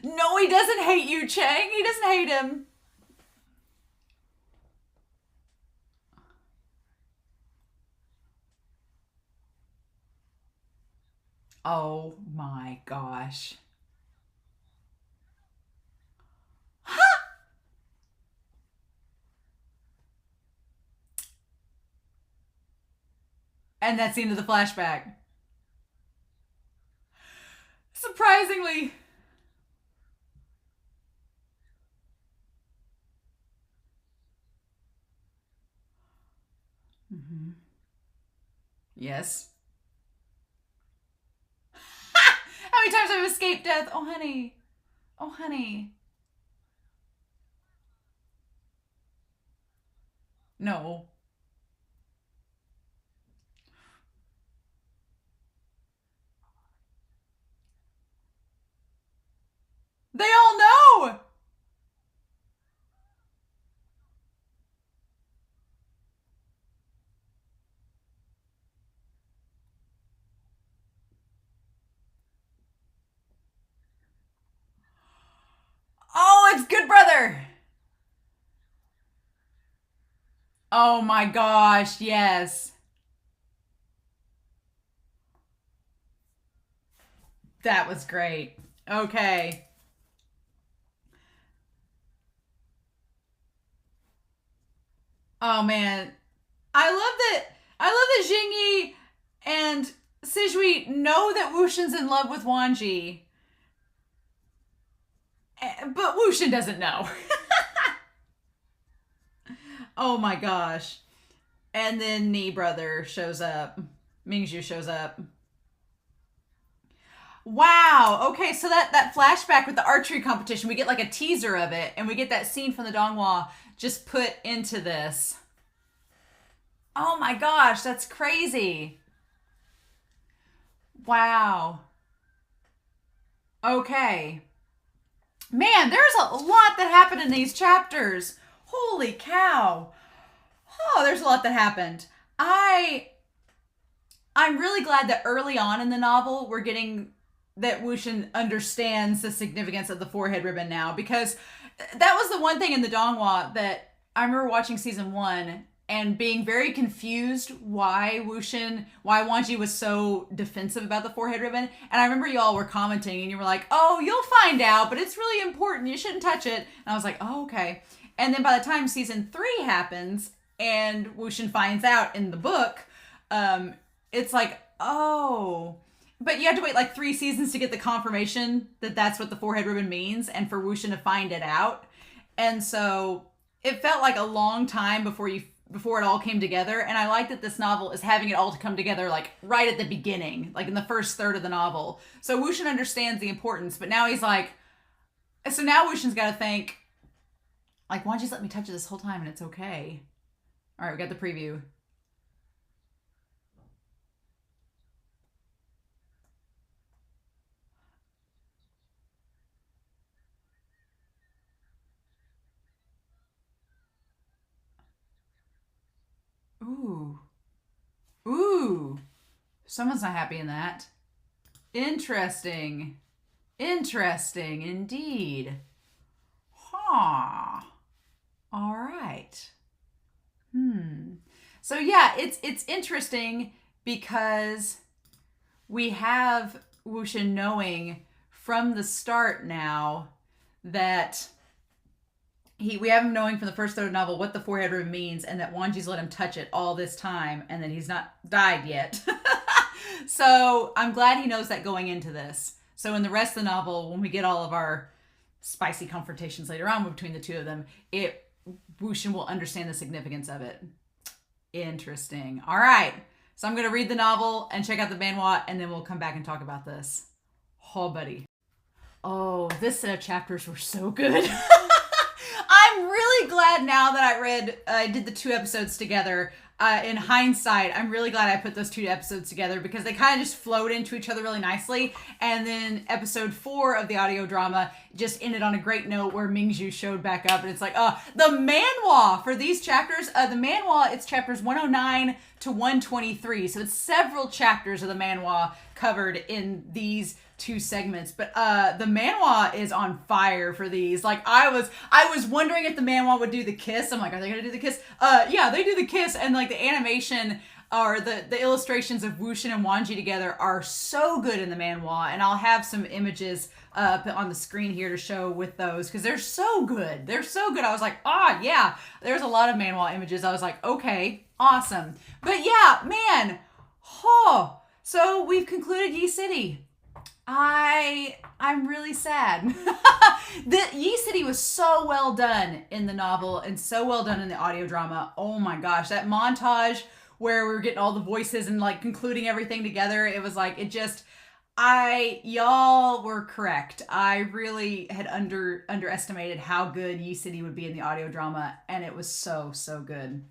No, he doesn't hate you, Chang. He doesn't hate him. Oh my gosh. And that's the end of the flashback. Surprisingly. Mm-hmm. Yes. How many times have I escaped death? Oh, honey. Oh, honey. No. They all know. Oh, it's Good Brother. Oh my gosh, yes. That was great. Okay. Oh man. I love that Jingyi and Sijui know that Wuxian's in love with Wangji. But Wuxian doesn't know. Oh my gosh. And then Knee Brother shows up. Mingzhu shows up. Wow. Okay, so that flashback with the archery competition, we get like a teaser of it, and we get that scene from the Donghua just put into this. Oh my gosh, that's crazy. Wow. Okay. Man, there's a lot that happened in these chapters. Holy cow. Oh, there's a lot that happened. I'm really glad that early on in the novel we're getting that Wuxian understands the significance of the forehead ribbon now, because that was the one thing in the Donghua that I remember watching season 1 and being very confused why Wangji was so defensive about the forehead ribbon. And I remember y'all were commenting and you were like, oh, you'll find out, but it's really important. You shouldn't touch it. And I was like, oh, okay. And then by the time season 3 happens and Wuxian finds out in the book, it's like, oh. But you have to wait like 3 seasons to get the confirmation that that's what the forehead ribbon means and for Wuxian to find it out. And so it felt like a long time before it all came together. And I like that this novel is having it all to come together like right at the beginning, like in the first third of the novel. So Wuxian understands the importance, but now he's like, so now Wuxian's got to think, like, Wangji's let me touch it this whole time and it's okay. All right, we got the preview. Ooh. Ooh. Someone's not happy in that. Interesting. Interesting indeed. Huh. All right. So yeah, it's interesting because we have Wuxian knowing from the start now that we have him knowing from the first third of the novel what the forehead ribbon means, and that Wangji's let him touch it all this time, and that he's not died yet. So I'm glad he knows that going into this. So in the rest of the novel, when we get all of our spicy confrontations later on between the two of them, Wuxian will understand the significance of it. Interesting. All right. So I'm going to read the novel and check out the manhwa, and then we'll come back and talk about this. Oh, buddy. Oh, this set of chapters were so good. I'm really glad now that I did the 2 episodes together. In hindsight, I'm really glad I put those 2 episodes together because they kind of just flowed into each other really nicely. And then episode 4 of the audio drama just ended on a great note where Mingzhu showed back up. And it's like, the manhwa for these chapters. The manhwa, it's chapters 109 to 123. So it's several chapters of the manhwa covered in these 2 segments, but the manhwa is on fire for these. Like I was wondering if the manhwa would do the kiss. I'm like, are they gonna do the kiss? Yeah, they do the kiss, and like the animation or the illustrations of WuXian and Wangji together are so good in the manhwa, and I'll have some images up on the screen here to show with those because they're so good. They're so good. I was like, yeah, there's a lot of manhwa images. I was like, okay, awesome. But yeah, man, so we've concluded Yi City. I'm really sad. The Yi City was so well done in the novel and so well done in the audio drama. Oh my gosh, that montage where we were getting all the voices and like concluding everything together, it was like, y'all were correct. I really had underestimated how good Yi City would be in the audio drama, and it was so good.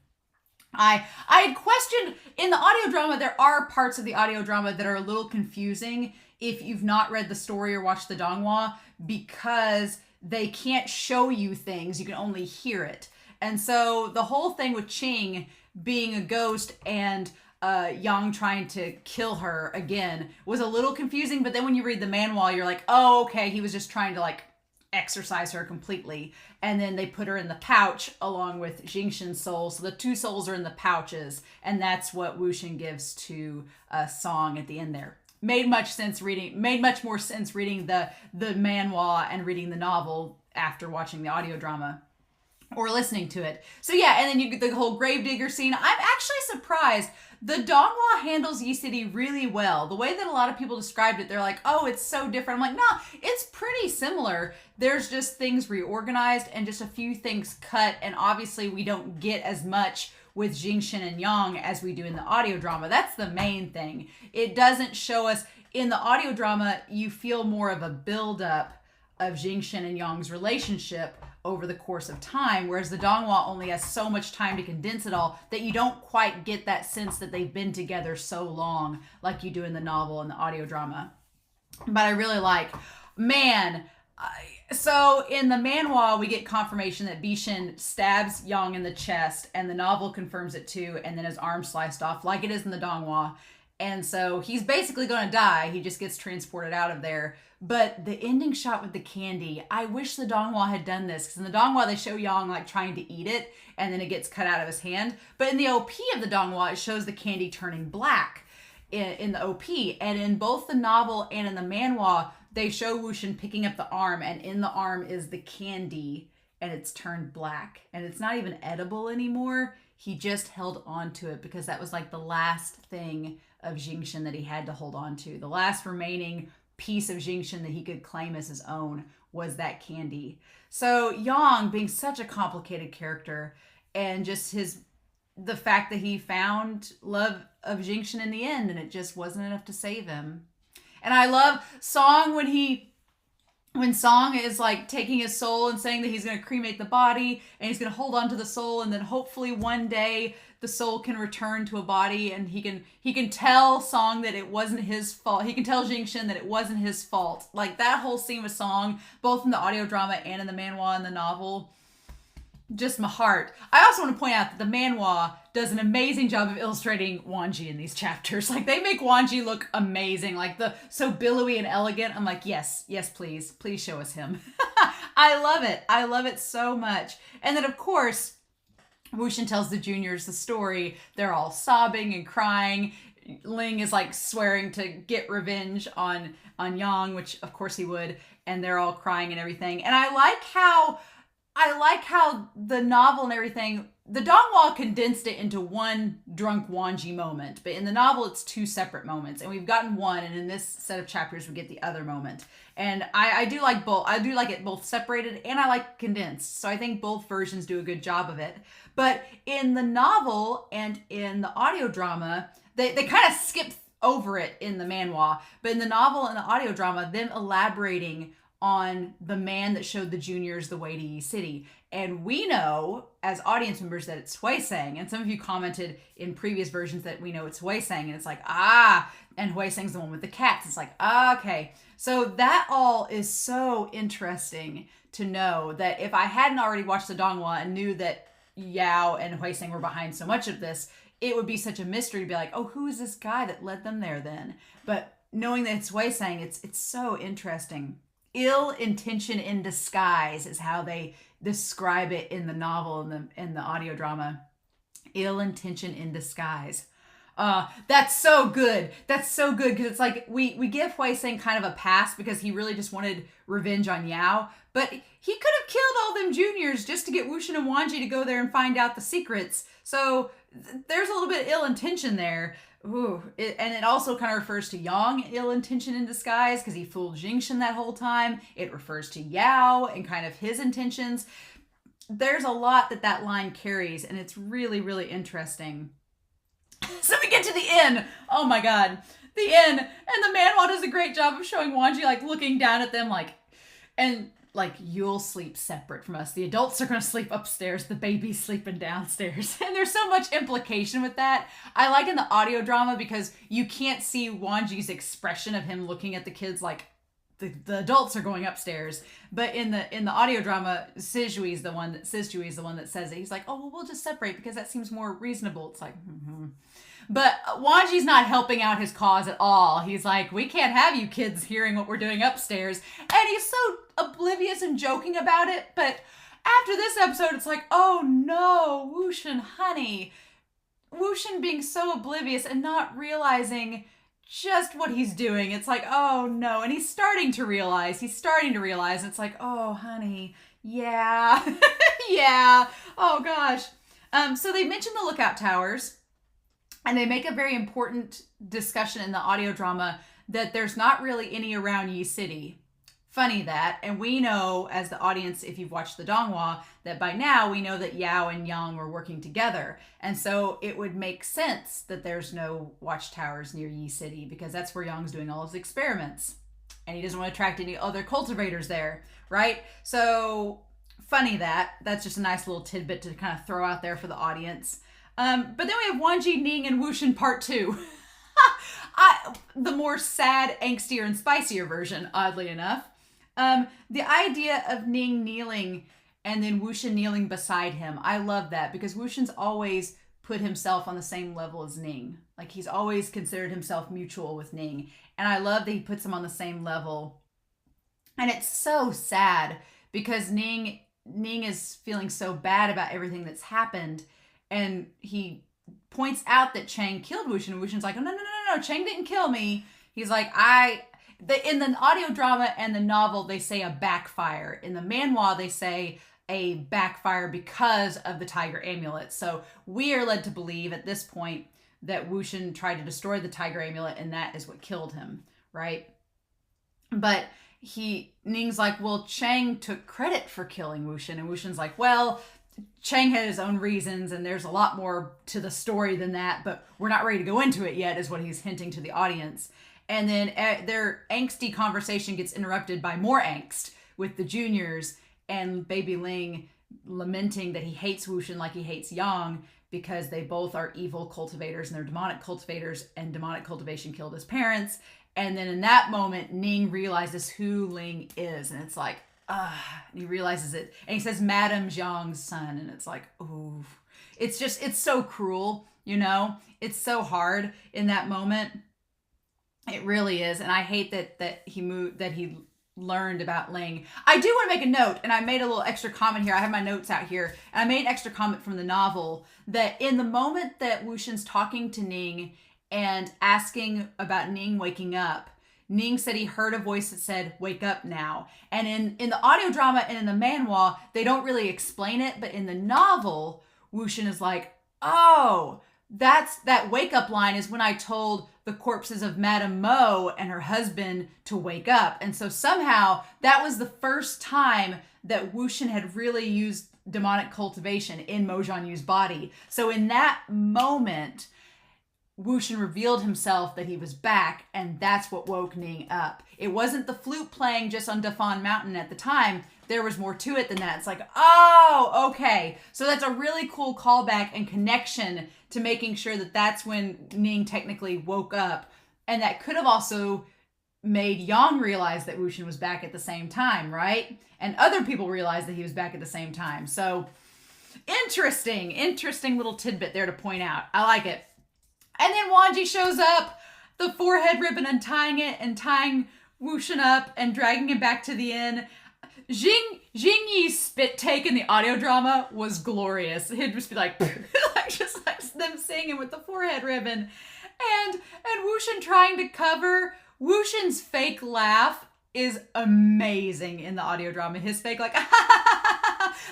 I had questioned in the audio drama, there are parts of the audio drama that are a little confusing if you've not read the story or watched the donghua, because they can't show you things, you can only hear it. And so the whole thing with Qing being a ghost and Yang trying to kill her again was a little confusing, but then when you read the manhwa, you're like, oh, okay, he was just trying to like exorcise her completely. And then they put her in the pouch along with Jingshin's soul. So the 2 souls are in the pouches, and that's what WuXian gives to Song at the end there. Made much more sense reading the manhwa and reading the novel after watching the audio drama or listening to it. So yeah, and then you get the whole gravedigger scene. I'm actually surprised. The donghua handles Yi City really well. The way that a lot of people described it, they're like, oh, it's so different. I'm like, no, it's pretty similar. There's just things reorganized and just a few things cut. And obviously we don't get as much with Jingshin and Yang as we do in the audio drama. That's the main thing. It doesn't show us, in the audio drama, you feel more of a buildup of Jingshin and Yang's relationship over the course of time, whereas the donghua only has so much time to condense it all that you don't quite get that sense that they've been together so long like you do in the novel and the audio drama. But I really like, so in the manhwa, we get confirmation that Bishin stabs Yang in the chest, and the novel confirms it too, and then his arm sliced off like it is in the donghua. And so he's basically going to die. He just gets transported out of there. But the ending shot with the candy, I wish the donghua had done this, because in the donghua they show Yang like trying to eat it, and then it gets cut out of his hand. But in the OP of the donghua, it shows the candy turning black in the OP. And in both the novel and in the manhwa, they show WuXian picking up the arm, and in the arm is the candy, and it's turned black. And it's not even edible anymore. He just held on to it because that was like the last thing of Jingshin that he had to hold on to. The last remaining piece of Jingshin that he could claim as his own was that candy. So Yang, being such a complicated character, and just the fact that he found love of Jingshin in the end, and it just wasn't enough to save him. And I love Song when Song is like taking his soul and saying that he's going to cremate the body and he's going to hold on to the soul, and then hopefully one day the soul can return to a body, and he can tell Song that it wasn't his fault. He can tell Jingshin that it wasn't his fault. Like that whole scene with Song, both in the audio drama and in the manhwa and the novel, just my heart. I also want to point out that the manhwa does an amazing job of illustrating Wangji in these chapters. Like they make Wangji look amazing, like so billowy and elegant. I'm like, yes, please show us him. I love it so much. And then of course, WuXian tells the juniors the story. They're all sobbing and crying. Ling is like swearing to get revenge on Yang, which of course he would, and they're all crying and everything. And I like how the novel and everything, the donghua condensed it into one drunk Wangji moment, but in the novel it's 2 separate moments, and we've gotten one, and in this set of chapters we get the other moment. And I do like both. I do like it both separated, and I like condensed. So I think both versions do a good job of it. But in the novel and in the audio drama, they kind of skip over it in the manhwa. But in the novel and the audio drama, them elaborating on the man that showed the juniors the way to Yi City. And we know as audience members that it's Huisang. And some of you commented in previous versions that we know it's Huisang. And it's like, and Huisang's the one with the cats. It's like, okay. So that all is so interesting to know that if I hadn't already watched the Donghua and knew that Yao and Huisang were behind so much of this, it would be such a mystery to be like, oh, who is this guy that led them there then? But knowing that it's Huisang, it's so interesting. Ill intention in disguise is how they describe it in the novel and in the audio drama. Ill intention in disguise. That's so good. That's so good because it's like we give Huisang kind of a pass because he really just wanted revenge on Yao, but he could have killed all them juniors just to get WuXian and Wangji to go there and find out the secrets. So there's a little bit of ill intention there. Ooh, and it also kind of refers to Yang, ill intention in disguise, because he fooled Jingxin that whole time. It refers to Yao and kind of his intentions. There's a lot that line carries, and it's really, really interesting. So we get to the inn. Oh my god. The inn. And the manhwa does a great job of showing Wangji, like, looking down at them, like, you'll sleep separate from us. The adults are going to sleep upstairs. The baby's sleeping downstairs. And there's so much implication with that. I like in the audio drama because you can't see Wangji's expression of him looking at the kids like the adults are going upstairs. But in the audio drama, Sizhui is the one that says it. He's like, oh, well, we'll just separate because that seems more reasonable. It's like, But Wangji's not helping out his cause at all. He's like, we can't have you kids hearing what we're doing upstairs. And he's so oblivious and joking about it. But after this episode, it's like, oh no, WuXian, honey. WuXian being so oblivious and not realizing just what he's doing. It's like, oh no. And he's starting to realize. It's like, oh, honey. Yeah. Yeah. Oh gosh. So they mentioned the lookout towers. And they make a very important discussion in the audio drama that there's not really any around Yi City. Funny that. And we know, as the audience, if you've watched the Donghua, that by now we know that Yao and Yang were working together. And so it would make sense that there's no watchtowers near Yi City because that's where Yang's doing all his experiments. And he doesn't want to attract any other cultivators there, right? So funny that. That's just a nice little tidbit to kind of throw out there for the audience. But then we have Wangji, Ning, and WuXian Part 2. The more sad, angstier, and spicier version, oddly enough. The idea of Ning kneeling and then WuXian kneeling beside him, I love that because WuXian's always put himself on the same level as Ning. Like, he's always considered himself mutual with Ning. And I love that he puts him on the same level. And it's so sad because Ning is feeling so bad about everything that's happened. And he points out that Chang killed WuXian, and WuXian's like, no, Chang didn't kill me. He's like, in the audio drama and the novel, they say a backfire. In the manhwa, they say a backfire because of the tiger amulet. So we are led to believe at this point that WuXian tried to destroy the tiger amulet, and that is what killed him, right? But Ning's like, well, Chang took credit for killing WuXian, and WuXian's like, well, Chang had his own reasons, and there's a lot more to the story than that, but we're not ready to go into it yet, is what he's hinting to the audience. And then their angsty conversation gets interrupted by more angst with the juniors and Baby Ling lamenting that he hates WuXian like he hates Yang because they both are evil cultivators and they're demonic cultivators, and demonic cultivation killed his parents. And then in that moment, Ning realizes who Ling is, and it's like, and he realizes it, and he says, Madame Zhang's son, and it's like, ooh, it's so cruel, you know? It's so hard in that moment. It really is, and I hate that he learned about Ling. I do want to make a note, and I made a little extra comment here. I have my notes out here, and I made an extra comment from the novel that in the moment that WuXian's talking to Ning and asking about Ning waking up, Ning said he heard a voice that said, wake up now. And in the audio drama and in the manhwa, they don't really explain it. But in the novel, WuXian is like, oh, that wake up line is when I told the corpses of Madame Mo and her husband to wake up. And so somehow that was the first time that WuXian had really used demonic cultivation in Mo Jianyu's body. So in that moment, Wuxin revealed himself that he was back, and that's what woke Ning up. It wasn't the flute playing just on Dafan Mountain at the time. There was more to it than that. It's like, oh, okay. So that's a really cool callback and connection to making sure that that's when Ning technically woke up. And that could have also made Yang realize that Wuxin was back at the same time, right? And other people realized that he was back at the same time. So interesting little tidbit there to point out. I like it. And then Wangji shows up, the forehead ribbon, untying it and tying Wuxin up and dragging him back to the inn. Jingyi's spit take in the audio drama was glorious. He'd just be like, just like them singing with the forehead ribbon. And Wuxin trying to cover. Wuxin's fake laugh is amazing in the audio drama. His fake, like,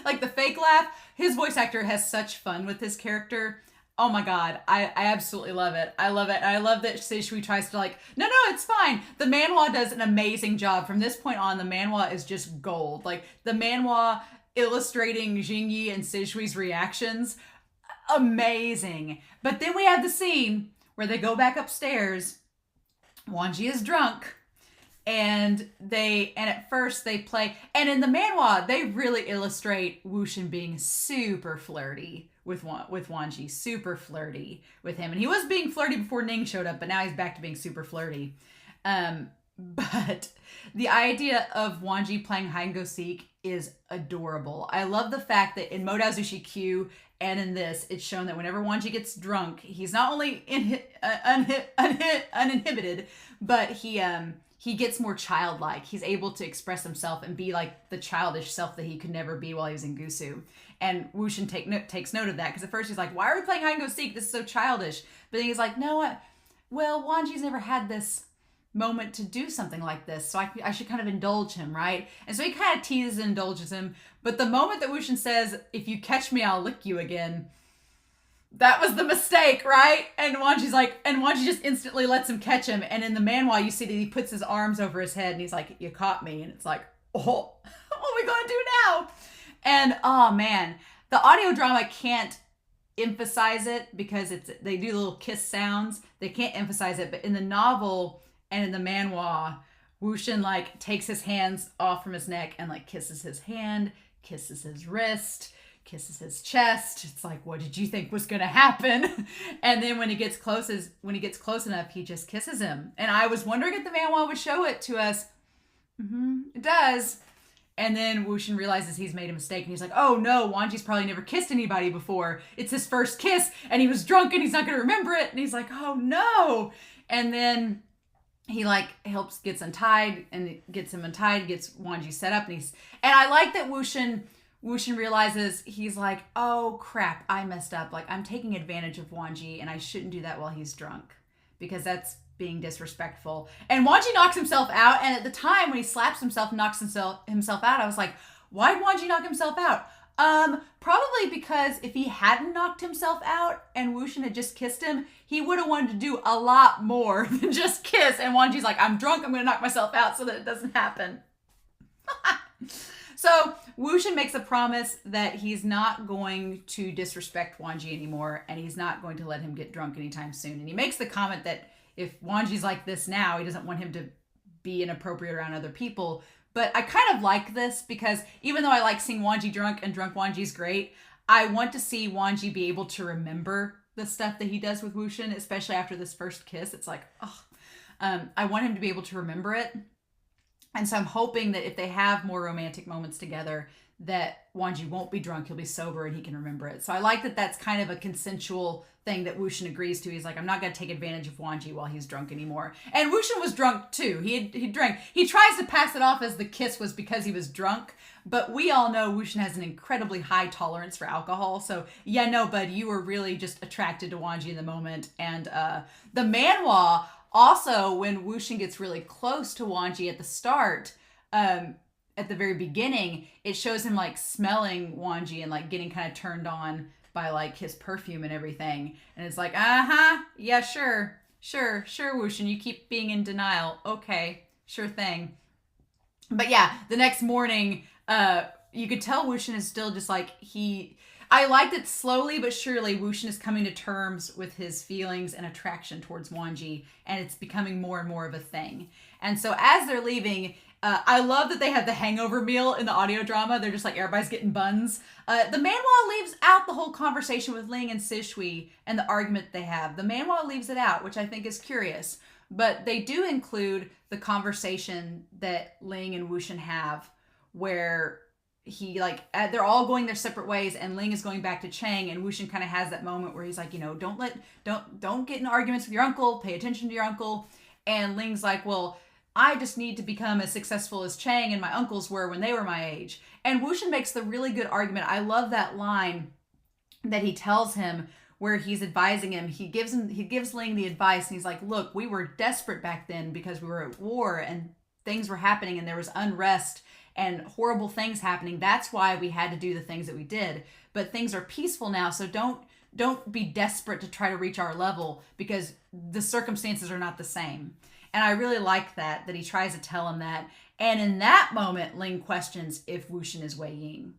like the fake laugh. His voice actor has such fun with his character. Oh my God, I absolutely love it. I love it. I love that Seishui tries to like, no, it's fine. The manhwa does an amazing job. From this point on, the manhwa is just gold. Like the manhwa illustrating Jingyi and Seishui's reactions, amazing. But then we have the scene where they go back upstairs. Wangji is drunk. And at first they play, and in the manhwa, they really illustrate Wuxin being super flirty with Wangji, super flirty with him. And he was being flirty before Ning showed up, but now he's back to being super flirty. But the idea of Wangji playing hide and go seek is adorable. I love the fact that in Modao Zushi Q and in this, it's shown that whenever Wangji gets drunk, he's not only uninhibited, but he gets more childlike. He's able to express himself and be like the childish self that he could never be while he was in Gusu. And Wuxin takes note of that, because at first he's like, why are we playing hide and go seek? This is so childish. But then he's like, no, well, Wangji's never had this moment to do something like this, so I should kind of indulge him, right? And so he kind of teases and indulges him. But the moment that Wuxin says, if you catch me, I'll lick you again, that was the mistake, right? And Wangji just instantly lets him catch him. And in the manhwa, you see that he puts his arms over his head and he's like, you caught me. And it's like, oh, what are we going to do now? And oh man, the audio drama can't emphasize it because they do little kiss sounds. They can't emphasize it. But in the novel and in the manhwa, Wuxin like takes his hands off from his neck and like kisses his hand, kisses his wrist, kisses his chest. It's like, what did you think was going to happen? And then when he gets close enough, he just kisses him. And I was wondering if the manhwa would show it to us. It does. And then Wuxin realizes he's made a mistake and he's like, oh no, Wangji's probably never kissed anybody before. It's his first kiss and he was drunk and he's not going to remember it. And he's like, oh no. And then he like gets untied and gets him untied, gets Wangji set up. And I like that Wuxin realizes, he's like, oh crap, I messed up. Like I'm taking advantage of Wangji and I shouldn't do that while he's drunk, because that's being disrespectful. And Wangji knocks himself out. And at the time when he slaps himself and knocks himself out, I was like, why'd Wangji knock himself out? Probably because if he hadn't knocked himself out and Wuxin had just kissed him, he would have wanted to do a lot more than just kiss. And Wangji's like, I'm drunk, I'm going to knock myself out so that it doesn't happen. So Wuxin makes a promise that he's not going to disrespect Wangji anymore, and he's not going to let him get drunk anytime soon. And he makes the comment that if Wangji's like this now, he doesn't want him to be inappropriate around other people. But I kind of like this, because even though I like seeing Wangji drunk and drunk Wangji's great, I want to see Wangji be able to remember the stuff that he does with Wuxin, especially after this first kiss. It's like, I want him to be able to remember it. And so I'm hoping that if they have more romantic moments together, that Wangji won't be drunk, he'll be sober and he can remember it. So I like that that's kind of a consensual thing that Wuxin agrees to. He's like, I'm not going to take advantage of Wangji while he's drunk anymore. And Wuxin was drunk too. He drank. He tries to pass it off as the kiss was because he was drunk, but we all know Wuxin has an incredibly high tolerance for alcohol. So yeah, no, bud, you were really just attracted to Wangji in the moment. And the manhwa, also, when Wuxin gets really close to Wangji at the start, at the very beginning, it shows him like smelling Wangji and like getting kind of turned on by like his perfume and everything. And it's like, yeah, sure, Wuxin, you keep being in denial. Okay, sure thing. But yeah, the next morning, you could tell WuXian is still just like, I like that slowly but surely WuXian is coming to terms with his feelings and attraction towards Wangji, and it's becoming more and more of a thing. And so as they're leaving, I love that they have the hangover meal in the audio drama. They're just like, everybody's getting buns. The manhwa leaves out the whole conversation with Ling and Sishui and the argument they have. The manhwa leaves it out, which I think is curious. But they do include the conversation that Ling and WuXian have where they're all going their separate ways, and Ling is going back to Chang, and WuXian kind of has that moment where he's like, don't get in arguments with your uncle, pay attention to your uncle. And Ling's like, well, I just need to become as successful as Chang and my uncles were when they were my age. And WuXian makes the really good argument. I love that line that he tells him where he's advising him. He gives Ling the advice, and he's like, look, we were desperate back then because we were at war and things were happening and there was unrest and horrible things happening. That's why we had to do the things that we did. But things are peaceful now, so don't be desperate to try to reach our level because the circumstances are not the same. And I really like that he tries to tell him that. And in that moment, Ling questions if WuXian is Wei Ying.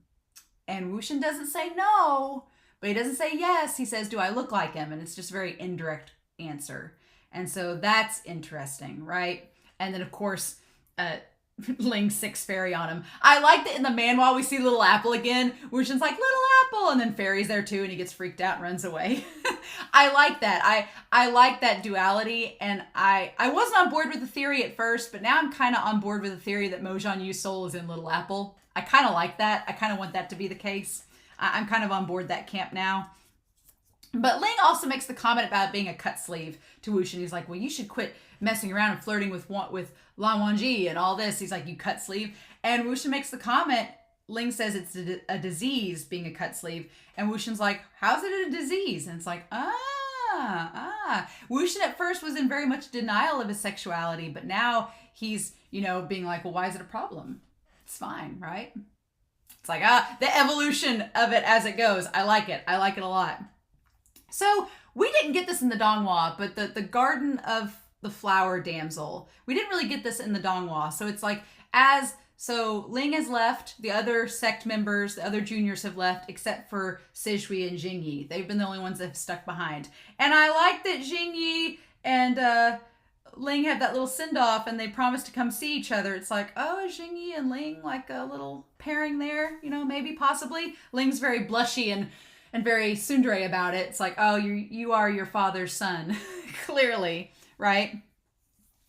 And WuXian doesn't say no, but he doesn't say yes. He says, do I look like him? And it's just a very indirect answer. And so that's interesting, right? And then, of course, Ling's six fairy on him. I like that in the manhwa we see Little Apple again. WuXian's like, Little Apple, and then Fairy's there too, and he gets freaked out and runs away. I like that. I like that duality, and I wasn't on board with the theory at first, but now I'm kind of on board with the theory that Mojan Yu's soul is in Little Apple. I kind of like that. I kind of want that to be the case. I'm kind of on board that camp now. But Ling also makes the comment about being a cut sleeve to WuXian. He's like, well, you should quit messing around and flirting with Lan Wangji and all this. He's like, you cut sleeve. And WuXian makes the comment, Ling says it's a disease being a cut sleeve. And WuXian's like, how's it a disease? And it's like, WuXian at first was in very much denial of his sexuality, but now he's, being like, well, why is it a problem? It's fine, right? It's like, the evolution of it as it goes. I like it. I like it a lot. So we didn't get this in the Donghua, but the Garden of the Flower Damsel, we didn't really get this in the Donghua. So it's like, so Ling has left, the other sect members, the other juniors have left, except for Sishui and Jingyi. They've been the only ones that have stuck behind. And I like that Jingyi and Ling have that little send-off, and they promise to come see each other. It's like, oh, Jingyi and Ling, like a little pairing there, maybe, possibly. Ling's very blushy and very tsundere about it. It's like, oh, you are your father's son, clearly, right?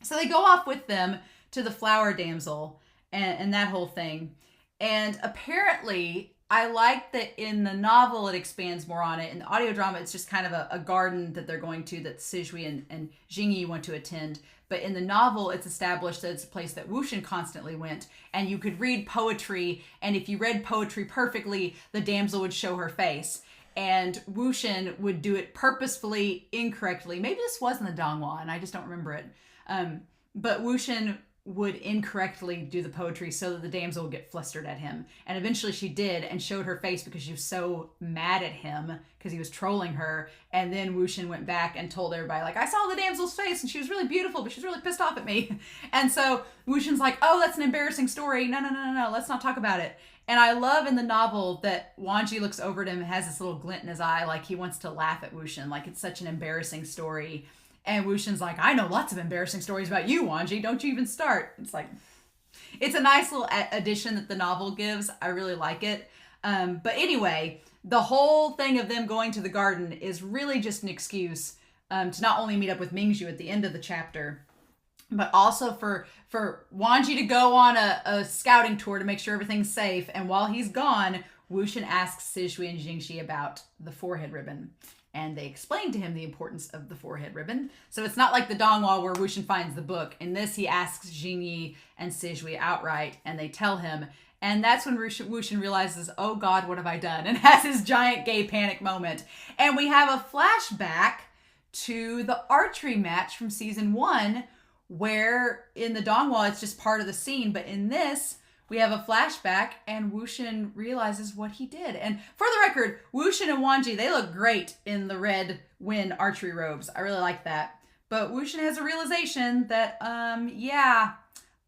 So they go off with them to the Flower Damsel and that whole thing. And apparently, I like that in the novel, it expands more on it. In the audio drama, it's just kind of a garden that they're going to that Sishui and Jingyi want to attend. But in the novel, it's established that it's a place that WuXian constantly went. And you could read poetry, and if you read poetry perfectly, the damsel would show her face. And WuXian would do it purposefully incorrectly. Maybe this was in the Donghua, and I just don't remember it. But WuXian would incorrectly do the poetry so that the damsel would get flustered at him. And eventually she did, and showed her face because she was so mad at him because he was trolling her. And then WuXian went back and told everybody, like, I saw the damsel's face and she was really beautiful, but she was really pissed off at me. And so WuXian's like, oh, that's an embarrassing story. No, let's not talk about it. And I love in the novel that Wangji looks over at him and has this little glint in his eye, like he wants to laugh at WuXian, like it's such an embarrassing story. And WuXian's like, I know lots of embarrassing stories about you, Wangji. Don't you even start. It's like, it's a nice little addition that the novel gives. I really like it. But anyway, the whole thing of them going to the garden is really just an excuse to not only meet up with Mingzhu at the end of the chapter, but also for Wangji to go on a scouting tour to make sure everything's safe. And while he's gone, WuXian asks Sishui and Jingxi about the forehead ribbon. And they explain to him the importance of the forehead ribbon. So it's not like the Donghua where WuXian finds the book. In this, he asks Jingyi and Sishui outright, and they tell him. And that's when WuXian realizes, oh God, what have I done? And has his giant gay panic moment. And we have a flashback to the archery match from season 1, where in the Donghua, it's just part of the scene. But in this, we have a flashback, and WuXian realizes what he did. And for the record, WuXian and Wangji, they look great in the red Win archery robes. I really like that. But WuXian has a realization that, yeah,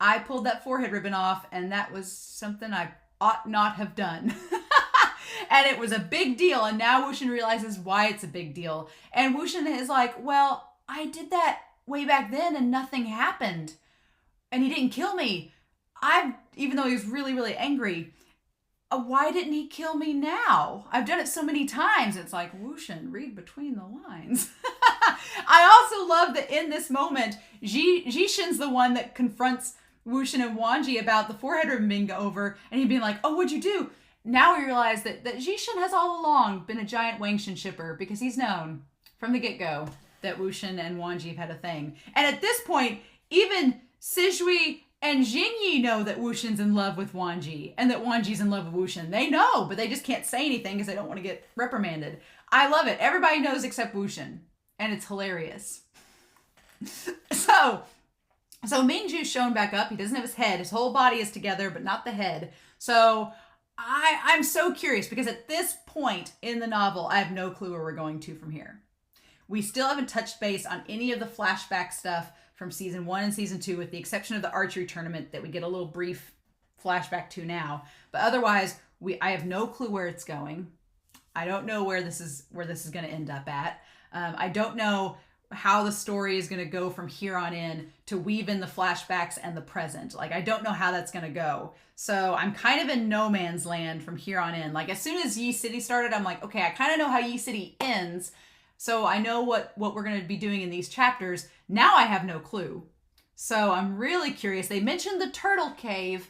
I pulled that forehead ribbon off, and that was something I ought not have done. And it was a big deal. And now WuXian realizes why it's a big deal. And WuXian is like, well, I did that way back then and nothing happened. And he didn't kill me. Even though he was really, really angry, why didn't he kill me now? I've done it so many times. It's like, WuXian, read between the lines. I also love that in this moment, Jishin's the one that confronts WuXian and Wangji about the forehead ribbon being over, and he'd be like, oh, what'd you do? Now we realize that Jishin has all along been a giant Wangxian shipper, because he's known from the get-go that WuXian and Wangji have had a thing. And at this point, even Sizhui and Jingyi know that WuXian's in love with Wangji and that Wangji's in love with WuXian. They know, but they just can't say anything because they don't want to get reprimanded. I love it. Everybody knows except WuXian, and it's hilarious. So Mingju's shown back up. He doesn't have his head. His whole body is together, but not the head. So I'm so curious, because at this point in the novel, I have no clue where we're going to from here. We still haven't touched base on any of the flashback stuff from season 1 and season 2, with the exception of the archery tournament that we get a little brief flashback to now. But otherwise, I have no clue where it's going. I don't know where this is going to end up at. I don't know how the story is going to go from here on in to weave in the flashbacks and the present. Like, I don't know how that's going to go. So I'm kind of in no man's land from here on in. Like, as soon as Yi City started, I'm like, okay, I kind of know how Yi City ends. So I know what we're going to be doing in these chapters. Now I have no clue. So I'm really curious. They mentioned the turtle cave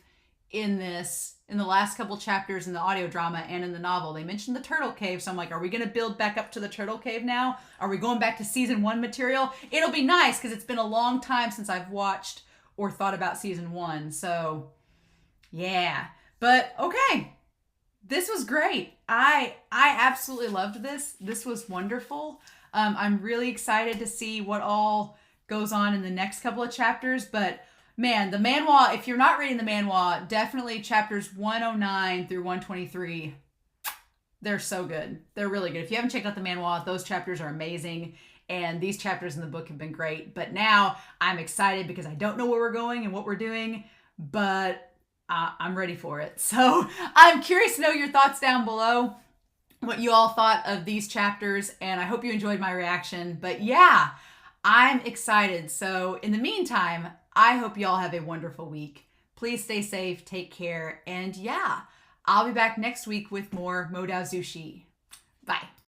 in the last couple chapters in the audio drama and in the novel. They mentioned the turtle cave. So I'm like, are we going to build back up to the turtle cave now? Are we going back to season 1 material? It'll be nice, because it's been a long time since I've watched or thought about season 1. So yeah, but okay. This was great. I absolutely loved this. This was wonderful. I'm really excited to see what all goes on in the next couple of chapters. But man, the manhwa, if you're not reading the manhwa, definitely chapters 109 through 123. They're so good. They're really good. If you haven't checked out the manhwa, those chapters are amazing. And these chapters in the book have been great. But now I'm excited, because I don't know where we're going and what we're doing, but I'm ready for it. So I'm curious to know your thoughts down below, what you all thought of these chapters, and I hope you enjoyed my reaction. But yeah, I'm excited. So in the meantime, I hope you all have a wonderful week. Please stay safe, take care, and yeah, I'll be back next week with more Modao Zushi. Bye.